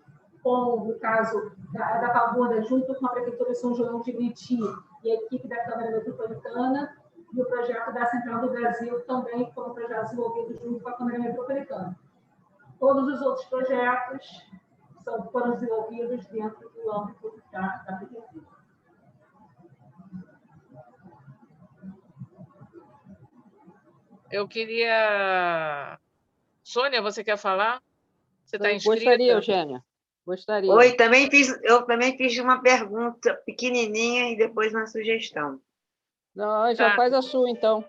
com, no caso da Pavuna, junto com a prefeitura de São João de Meriti e a equipe da Câmara Metropolitana, e o projeto da Central do Brasil também foram projetos desenvolvidos junto com a Câmara Metropolitana. Todos os outros projetos foram desenvolvidos dentro do âmbito da prefeitura. Eu queria... Sônia, você quer falar? Você está inscrita? Gostaria, Eugênia. Gostaria. Oi, eu também fiz uma pergunta pequenininha e depois uma sugestão. Não, já faz a sua, então.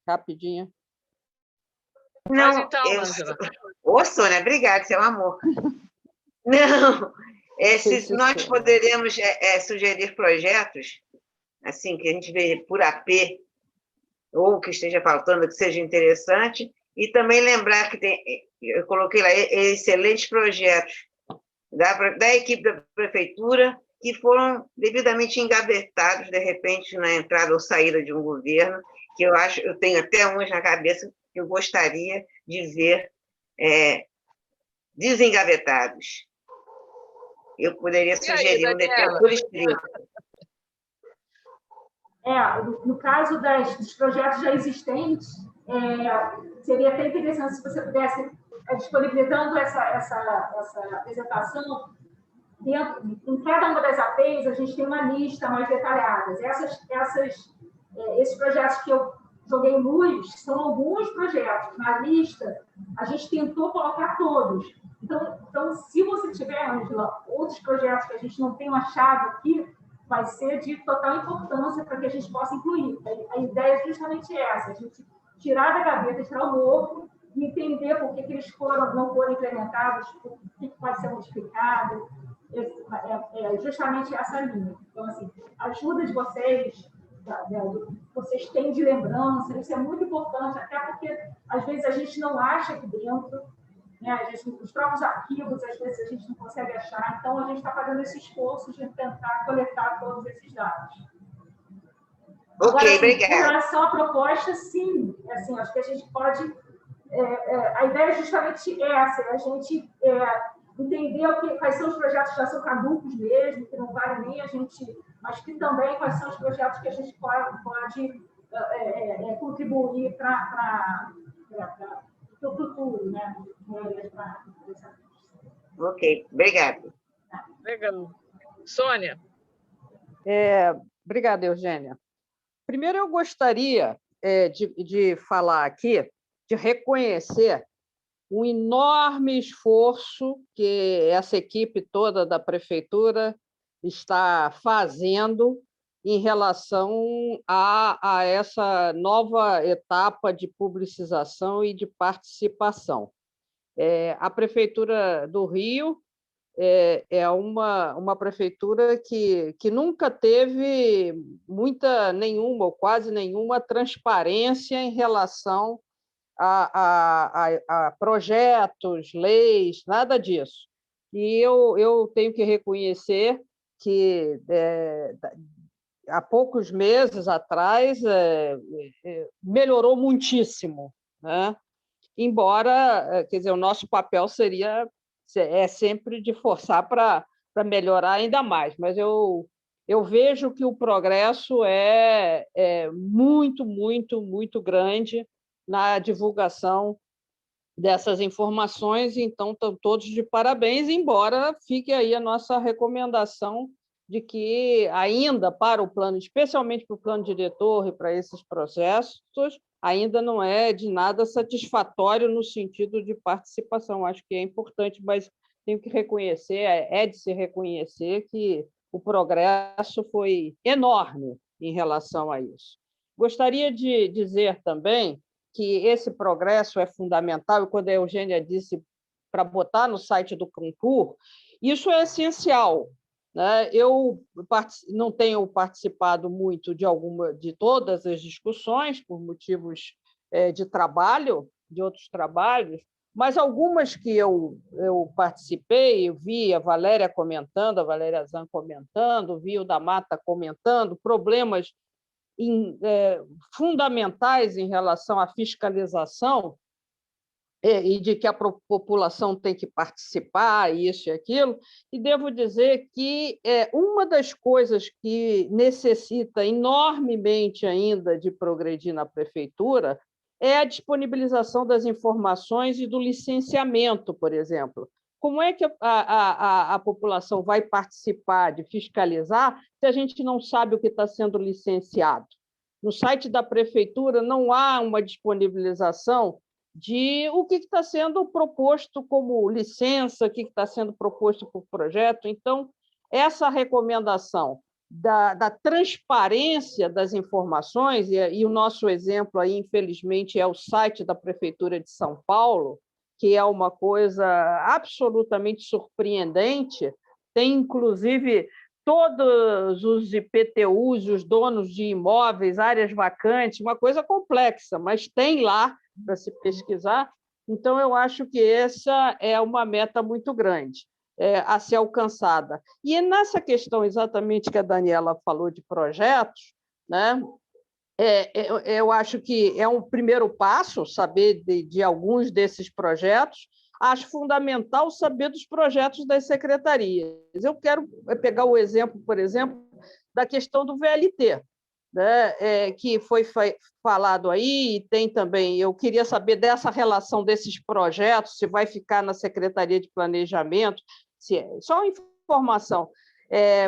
Rapidinha. Não, então, Ângela. Ô, Sônia, obrigada, seu amor. Não, se nós poderíamos sugerir projetos, assim, que a gente vê por AP, ou que esteja faltando, que seja interessante, e também lembrar que eu coloquei lá excelentes projetos da equipe da prefeitura que foram devidamente engavetados, de repente, na entrada ou saída de um governo, que eu tenho até uns na cabeça que eu gostaria de ver desengavetados. Eu poderia sugerir um determinado por escrito. No caso dos projetos já existentes, seria até interessante se você pudesse, disponibilizando essa apresentação, em cada uma das APs, a gente tem uma lista mais detalhada. Esses projetos que eu joguei luz são alguns projetos. Na lista, a gente tentou colocar todos. Então, se você tiver, Ângela, outros projetos que a gente não tem achado aqui, vai ser de total importância para que a gente possa incluir. A ideia é justamente essa, a gente tirar da gaveta, tirar o novo e entender por que eles não foram implementados, o que pode ser modificado. É justamente essa linha. Então, assim, a ajuda de vocês, vocês têm de lembrança, isso é muito importante, até porque, às vezes, a gente não acha aqui dentro, né? Os próprios arquivos, às vezes, a gente não consegue achar, então a gente está fazendo esse esforço de tentar coletar todos esses dados. Agora, obrigada. Com relação à proposta, sim, assim, acho que a gente pode... a ideia é justamente essa, a gente entender quais são os projetos que já são caducos mesmo, que não vale nem a gente... Mas que também quais são os projetos que a gente pode contribuir para o futuro, né? Ok, obrigada. Legal. Sônia? Obrigada, Eugênia. Primeiro, eu gostaria de falar aqui, de reconhecer um enorme esforço que essa equipe toda da prefeitura está fazendo em relação a essa nova etapa de publicização e de participação. A Prefeitura do Rio é uma prefeitura que nunca teve nenhuma ou quase nenhuma transparência em relação a projetos, leis, nada disso. E eu tenho que reconhecer que, há poucos meses atrás, melhorou muitíssimo, né? Embora, quer dizer, o nosso papel é sempre de forçar para melhorar ainda mais, mas eu vejo que o progresso é muito, muito, muito grande na divulgação dessas informações, então estão todos de parabéns, embora fique aí a nossa recomendação de que ainda para o plano, especialmente para o plano diretor e para esses processos, ainda não é de nada satisfatório no sentido de participação. Acho que é importante, mas tenho que reconhecer, é de se reconhecer que o progresso foi enorme em relação a isso. Gostaria de dizer também que esse progresso é fundamental, e quando a Eugênia disse para botar no site do concurso, isso é essencial, né? Eu não tenho participado muito de todas as discussões, por motivos de trabalho, de outros trabalhos, mas algumas que eu participei, eu vi a Valéria comentando, a Valéria Zan comentando, vi o da Mata comentando, problemas fundamentais em relação à fiscalização e de que a população tem que participar, isso e aquilo, e devo dizer que uma das coisas que necessita enormemente ainda de progredir na prefeitura é a disponibilização das informações e do licenciamento, por exemplo. Como é que a população vai participar de fiscalizar se a gente não sabe o que está sendo licenciado? No site da prefeitura não há uma disponibilização de o que está sendo proposto como licença, o que está sendo proposto por projeto. Então, essa recomendação da transparência das informações, e o nosso exemplo aí, infelizmente, é o site da Prefeitura de São Paulo, que é uma coisa absolutamente surpreendente, tem, inclusive, todos os IPTUs, os donos de imóveis, áreas vacantes, uma coisa complexa, mas tem lá para se pesquisar. Então, eu acho que essa é uma meta muito grande a ser alcançada. E nessa questão exatamente que a Daniela falou de projetos, né? Eu acho que é um primeiro passo saber de alguns desses projetos. Acho fundamental saber dos projetos das secretarias. Eu quero pegar o exemplo, por exemplo, da questão do VLT, né, que foi falado aí, e tem também, eu queria saber dessa relação desses projetos, se vai ficar na Secretaria de Planejamento, só informação.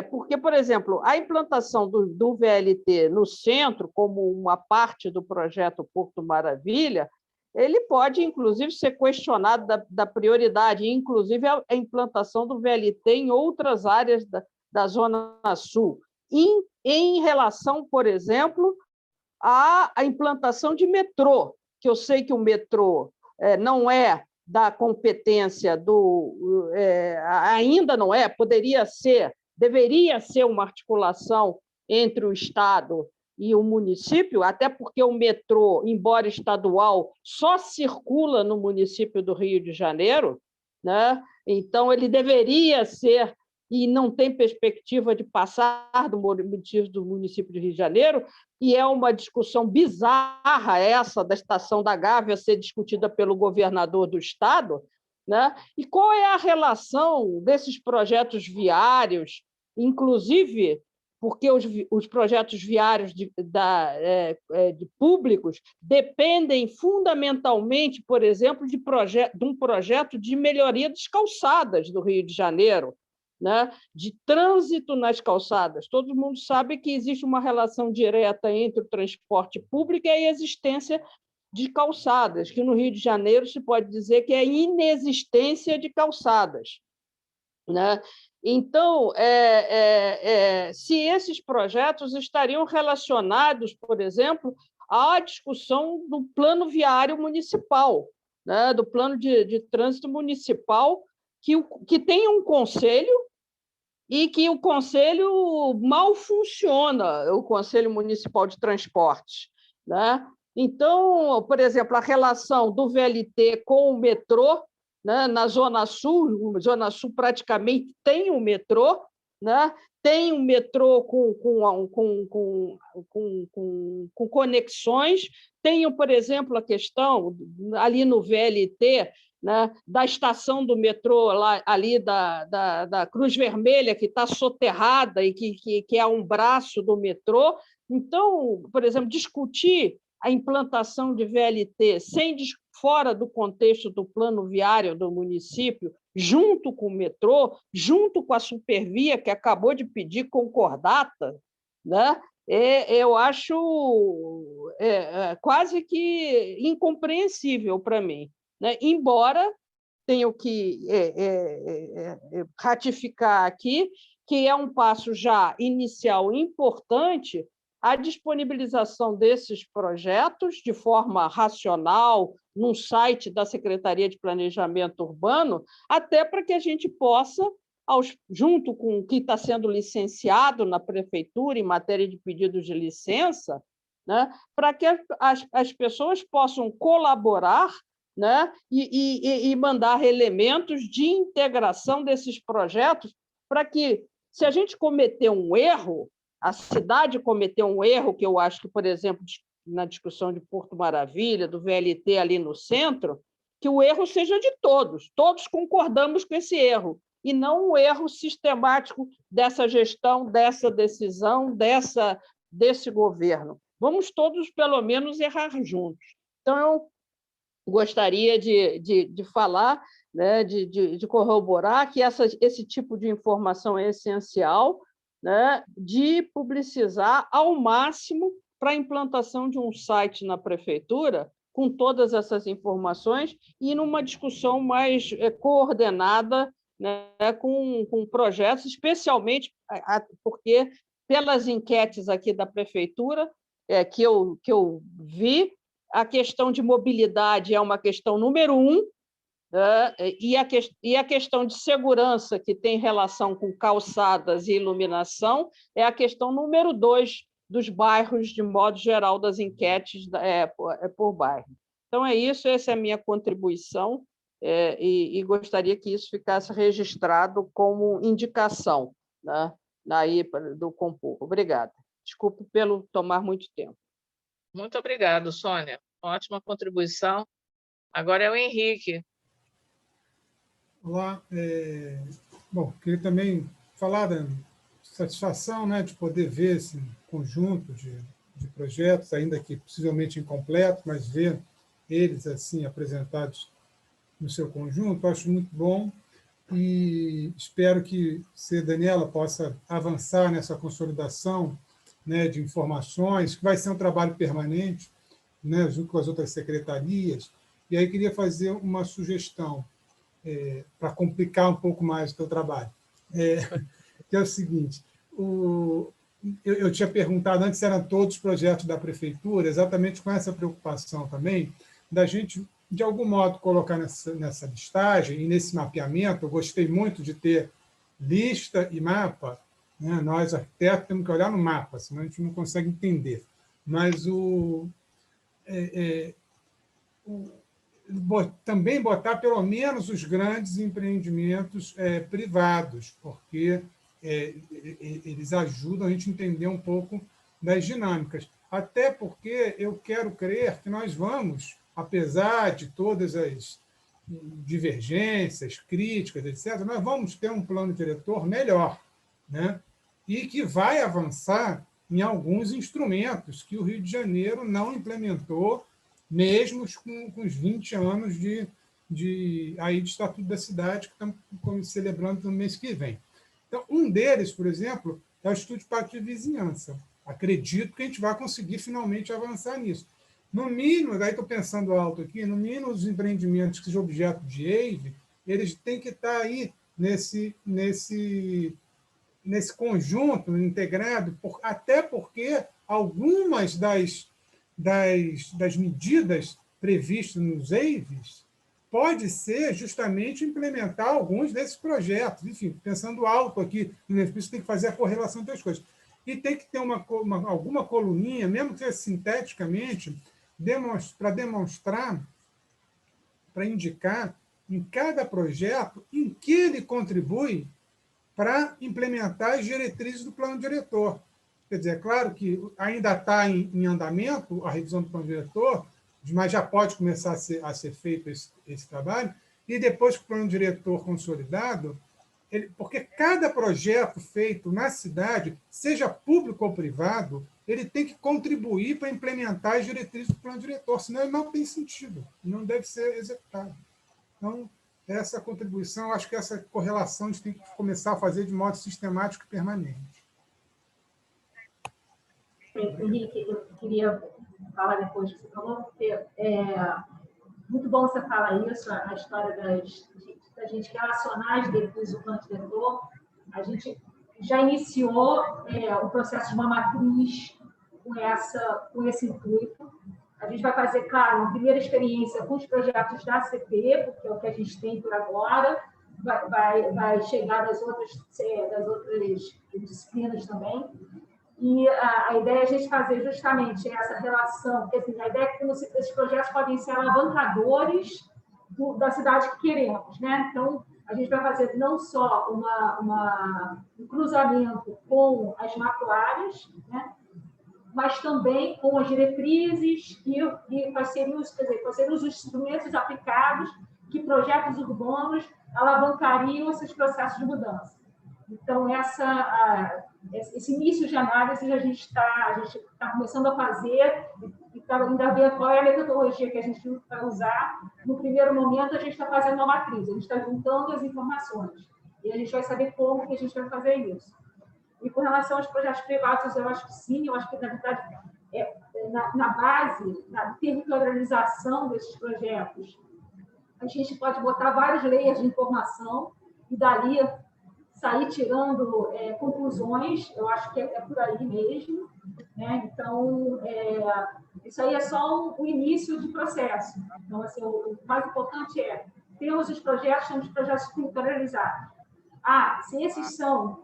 Porque, por exemplo, a implantação do VLT no centro, como uma parte do projeto Porto Maravilha, ele pode, inclusive, ser questionado da prioridade, inclusive a implantação do VLT em outras áreas da Zona Sul, em relação, por exemplo, à implantação de metrô, que eu sei que o metrô não é da competência ainda não é, deveria ser uma articulação entre o Estado e o município, até porque o metrô, embora estadual, só circula no município do Rio de Janeiro, né? Então, ele deveria ser, e não tem perspectiva de passar do município do Rio de Janeiro, e é uma discussão bizarra essa da Estação da Gávea ser discutida pelo governador do Estado, né? E qual é a relação desses projetos viários, inclusive porque os projetos viários de públicos dependem fundamentalmente, por exemplo, de um projeto de melhoria das calçadas do Rio de Janeiro, né? De trânsito nas calçadas. Todo mundo sabe que existe uma relação direta entre o transporte público e a existência de calçadas, que no Rio de Janeiro se pode dizer que é inexistência de calçadas, né? Então, se esses projetos estariam relacionados, por exemplo, à discussão do plano viário municipal, né, do plano de trânsito municipal, que tem um conselho e que o conselho mal funciona, o Conselho Municipal de Transportes, né? Então, por exemplo, a relação do VLT com o metrô, né, na Zona Sul praticamente tem um metrô, né? Tem um metrô com conexões, tem, por exemplo, a questão ali no VLT, né, da estação do metrô lá, ali da Cruz Vermelha, que está soterrada e que é um braço do metrô. Então, por exemplo, discutir a implantação de VLT fora do contexto do plano viário do município, junto com o metrô, junto com a Supervia, que acabou de pedir concordata, né? Eu acho quase que incompreensível para mim, né? Embora tenho que ratificar aqui que é um passo já inicial importante a disponibilização desses projetos de forma racional num site da Secretaria de Planejamento Urbano, até para que a gente possa, junto com o que está sendo licenciado na Prefeitura em matéria de pedidos de licença, né, para que as pessoas possam colaborar, né, e mandar elementos de integração desses projetos para que, se a gente cometer um erro, a cidade cometeu um erro, que eu acho que, por exemplo, na discussão de Porto Maravilha, do VLT ali no centro, que o erro seja de todos concordamos com esse erro, e não um erro sistemático dessa gestão, dessa decisão, desse governo. Vamos todos, pelo menos, errar juntos. Então, eu gostaria de falar, né, de corroborar que esse tipo de informação é essencial, né, de publicizar ao máximo para a implantação de um site na prefeitura com todas essas informações e numa discussão mais coordenada, né, com projetos, especialmente porque, pelas enquetes aqui da prefeitura que eu vi, a questão de mobilidade é uma questão número 1, e a questão de segurança, que tem relação com calçadas e iluminação, é a questão número 2 dos bairros, de modo geral, das enquetes por bairro. Então, é isso, essa é a minha contribuição, e gostaria que isso ficasse registrado como indicação, né, do Compur. Obrigada. Desculpe pelo tomar muito tempo. Muito obrigado, Sônia. Ótima contribuição. Agora é o Henrique. Olá. Bom, queria também falar da satisfação, né, de poder ver esse conjunto de projetos, ainda que possivelmente incompleto, mas ver eles assim apresentados no seu conjunto, acho muito bom, e espero que você, Daniela, possa avançar nessa consolidação, né, de informações, que vai ser um trabalho permanente, né, junto com as outras secretarias. E aí queria fazer uma sugestão, para complicar um pouco mais o teu trabalho, que é o seguinte: eu tinha perguntado antes se eram todos os projetos da prefeitura, exatamente com essa preocupação também, da gente, de algum modo, colocar nessa listagem e nesse mapeamento. Eu gostei muito de ter lista e mapa, né? Nós, arquitetos, temos que olhar no mapa, senão a gente não consegue entender. Mas também botar pelo menos os grandes empreendimentos privados, porque eles ajudam a gente a entender um pouco das dinâmicas. Até porque eu quero crer que nós vamos, apesar de todas as divergências, críticas, etc., nós vamos ter um plano diretor melhor, né? E que vai avançar em alguns instrumentos que o Rio de Janeiro não implementou, mesmo com os 20 anos de Estatuto da Cidade, que estamos celebrando no mês que vem. Então, um deles, por exemplo, é o Estudo de Pacto de Vizinhança. Acredito que a gente vai conseguir finalmente avançar nisso. No mínimo, daí estou pensando alto aqui, no mínimo os empreendimentos que sejam objeto de EIV, eles têm que estar aí nesse conjunto integrado, até porque algumas das medidas previstas nos EIVs, pode ser justamente implementar alguns desses projetos. Enfim, pensando alto aqui, por isso tem que fazer a correlação entre as coisas. E tem que ter alguma coluninha, mesmo que seja sinteticamente, para demonstrar, para indicar em cada projeto em que ele contribui para implementar as diretrizes do plano diretor. Quer dizer, é claro que ainda está em andamento a revisão do plano diretor, mas já pode começar a ser feito esse trabalho, e depois que o plano diretor consolidado, porque cada projeto feito na cidade, seja público ou privado, ele tem que contribuir para implementar as diretrizes do plano diretor, senão ele não tem sentido, não deve ser executado. Então, essa contribuição, acho que essa correlação a gente tem que começar a fazer de modo sistemático e permanente. Henrique, eu queria falar depois que você falou, porque muito bom você falar isso, a história da gente relacionar as diretrizes do plano diretor. A gente já iniciou o processo de uma matriz com esse intuito. A gente vai fazer, claro, uma primeira experiência com os projetos da CP, porque é o que a gente tem por agora, vai chegar das outras disciplinas também. E a ideia é a gente fazer justamente essa relação, porque assim, a ideia é que esses projetos podem ser alavancadores da cidade que queremos, né? Então, a gente vai fazer não só um cruzamento com as macuárias, né? Mas também com as diretrizes e quais seriam os instrumentos aplicados que projetos urbanos alavancariam esses processos de mudança. Então, esse início de análise a gente está começando a fazer e está ainda vendo qual é a metodologia que a gente vai usar. No primeiro momento, a gente está fazendo uma matriz, a gente está juntando as informações e a gente vai saber como que a gente vai fazer isso. E com relação aos projetos privados, eu acho que sim, eu acho que, na verdade, na base, na territorialização desses projetos, a gente pode botar vários layers de informação e, dali, sair tirando conclusões, eu acho que é por aí mesmo. Né? Então, isso aí é só o início de processo. Então, assim, o mais importante temos os projetos territorializados. Se esses são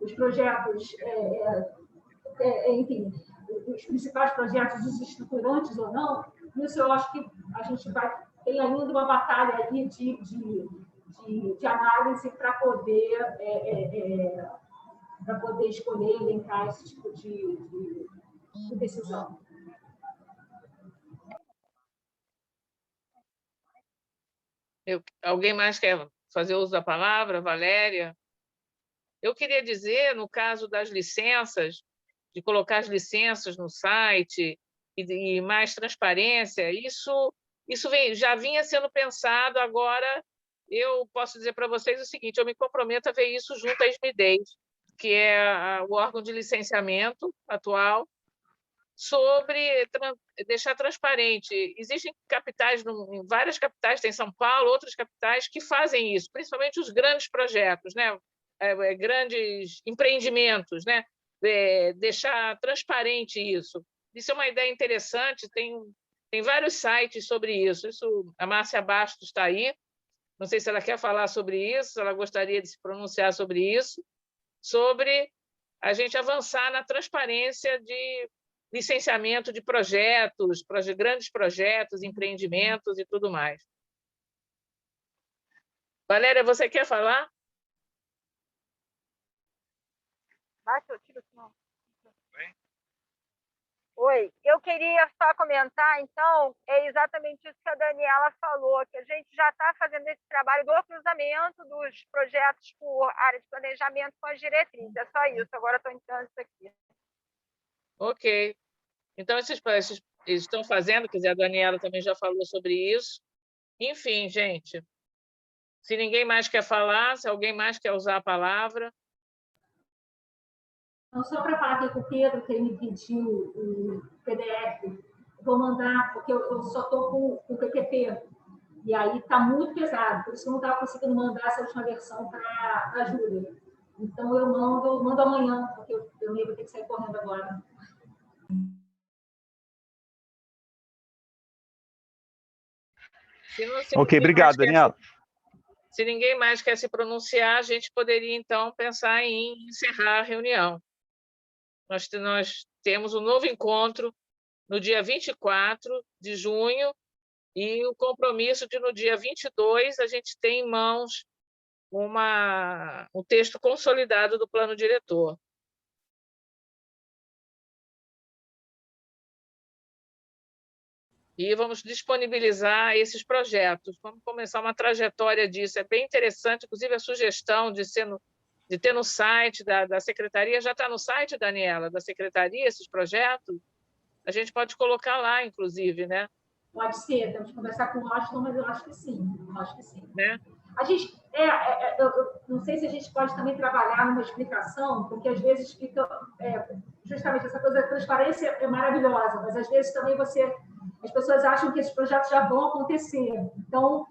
os projetos, enfim, os principais projetos, os estruturantes ou não, isso eu acho que a gente tem ainda uma batalha aí de análise para poder escolher, elencar esse tipo de decisão. Alguém mais quer fazer uso da palavra? Valéria? Eu queria dizer, no caso das licenças, de colocar as licenças no site e mais transparência, isso já vinha sendo pensado. Agora, eu posso dizer para vocês o seguinte, eu me comprometo a ver isso junto à SMIDES, que é o órgão de licenciamento atual, sobre deixar transparente. Existem capitais, em várias capitais, tem São Paulo, outras capitais que fazem isso, principalmente os grandes projetos, né? Grandes empreendimentos, né? Deixar transparente isso. Isso é uma ideia interessante, tem vários sites sobre isso. A Márcia Bastos está aí, não sei se ela quer falar sobre isso, se ela gostaria de se pronunciar sobre isso, sobre a gente avançar na transparência de licenciamento de projetos, grandes projetos, empreendimentos e tudo mais. Valéria, você quer falar? Oi, eu queria só comentar, então, é exatamente isso que a Daniela falou, que a gente já está fazendo esse trabalho do cruzamento dos projetos por área de planejamento com as diretrizes. É só isso, agora estou entrando isso aqui. Ok. Então, eles estão fazendo, quer dizer, a Daniela também já falou sobre isso. Enfim, gente, se ninguém mais quer falar, se alguém mais quer usar a palavra... Então, só para falar aqui com o Pedro, que ele me pediu o PDF, vou mandar, porque eu só estou com o PPT, e aí está muito pesado, por isso que eu não estava conseguindo mandar essa última versão para a Júlia. Então, eu mando amanhã, porque eu vou ter que sair correndo agora. Ok, obrigado, Daniela. Se ninguém mais quer se pronunciar, a gente poderia, então, pensar em encerrar a reunião. Nós temos um novo encontro no dia 24 de junho e o compromisso de, no dia 22, a gente tem em mãos um texto consolidado do plano diretor. E vamos disponibilizar esses projetos. Vamos começar uma trajetória disso. É bem interessante, inclusive a sugestão de ter no site da Secretaria. Já está no site, Daniela, da Secretaria, esses projetos? A gente pode colocar lá, inclusive, né? Pode ser, temos que conversar com o Washington, mas eu acho que sim. Né? A gente, eu não sei se a gente pode também trabalhar numa explicação, porque às vezes fica, justamente essa coisa da transparência é maravilhosa, mas às vezes também as pessoas acham que esses projetos já vão acontecer. Então,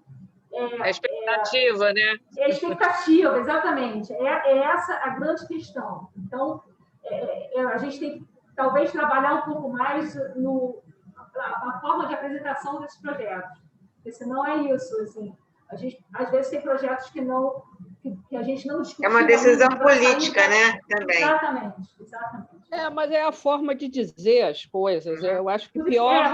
a expectativa, né? É a expectativa, exatamente. É essa a grande questão. Então, a gente tem que talvez trabalhar um pouco mais na forma de apresentação desses projetos, porque senão é isso, assim. A gente, às vezes, tem projetos que a gente não discute. É uma decisão política, né? Também. Exatamente. Mas é a forma de dizer as coisas. Eu acho que pior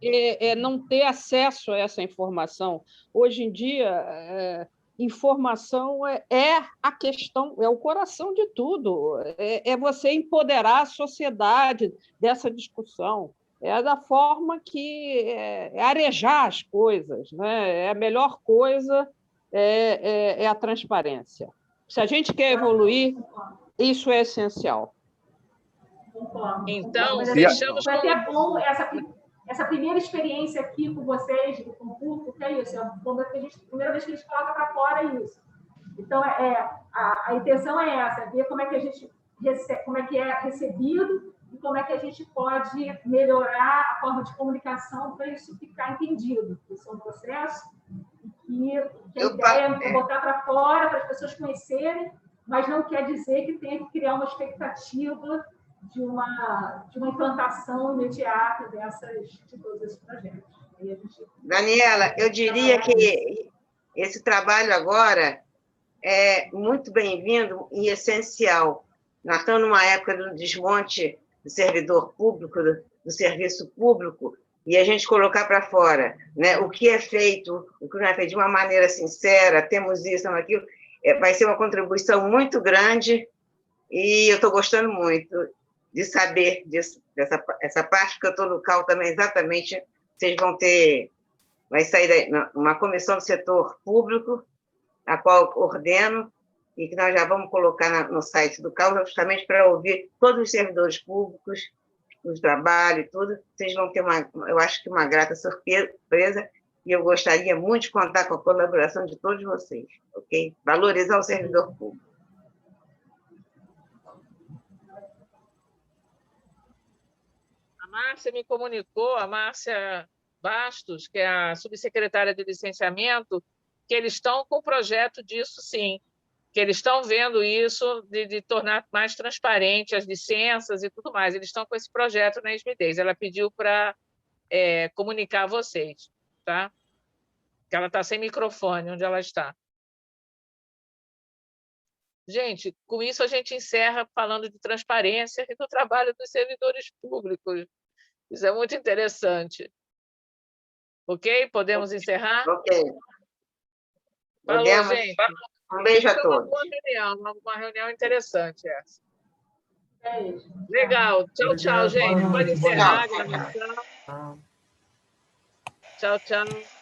é não ter acesso a essa informação. Hoje em dia, informação é a questão, é o coração de tudo. É você empoderar a sociedade dessa discussão. É da forma que arejar as coisas, né? É a melhor coisa é a transparência. Se a gente quer evoluir, isso é essencial. Então, fechamos. Foi até bom essa primeira experiência aqui com vocês, do concurso, porque é isso, é a primeira vez que a gente coloca para fora isso. Então, a intenção é essa, ver como é que a gente como é que é recebido e como é que a gente pode melhorar a forma de comunicação para isso ficar entendido. Isso é um processo que a ideia é botar para fora, para as pessoas conhecerem, mas não quer dizer que tenha que criar uma expectativa de uma implantação imediata de todos esses projetos. Daniela, eu diria que esse trabalho agora é muito bem-vindo e essencial. Nós estamos numa época do desmonte do servidor público, do serviço público, e a gente colocar para fora, né, o que é feito, o que não é feito de uma maneira sincera, temos isso, temos aquilo, vai ser uma contribuição muito grande, e eu estou gostando muito de saber disso, essa parte que eu estou no CAL também, exatamente, vocês vão ter, vai sair uma comissão do setor público, a qual eu coordeno, e que nós já vamos colocar no site do CAL, justamente para ouvir todos os servidores públicos, os trabalhos e tudo. Vocês vão ter, eu acho que uma grata surpresa, e eu gostaria muito de contar com a colaboração de todos vocês, ok? Valorizar o servidor público. A Márcia me comunicou, a Márcia Bastos, que é a subsecretária de licenciamento, que eles estão com o projeto disso, sim, que eles estão vendo isso de tornar mais transparente as licenças e tudo mais. Eles estão com esse projeto na Esmidez. Ela pediu para comunicar a vocês, tá? Que ela está sem microfone, onde ela está. Gente, com isso a gente encerra falando de transparência e do trabalho dos servidores públicos. Isso é muito interessante. Ok? Podemos encerrar? Ok. Falou, gente. Um beijo a todos. Uma reunião interessante essa. Legal. Tchau, tchau, gente. Pode encerrar a gravação. Tchau, tchau.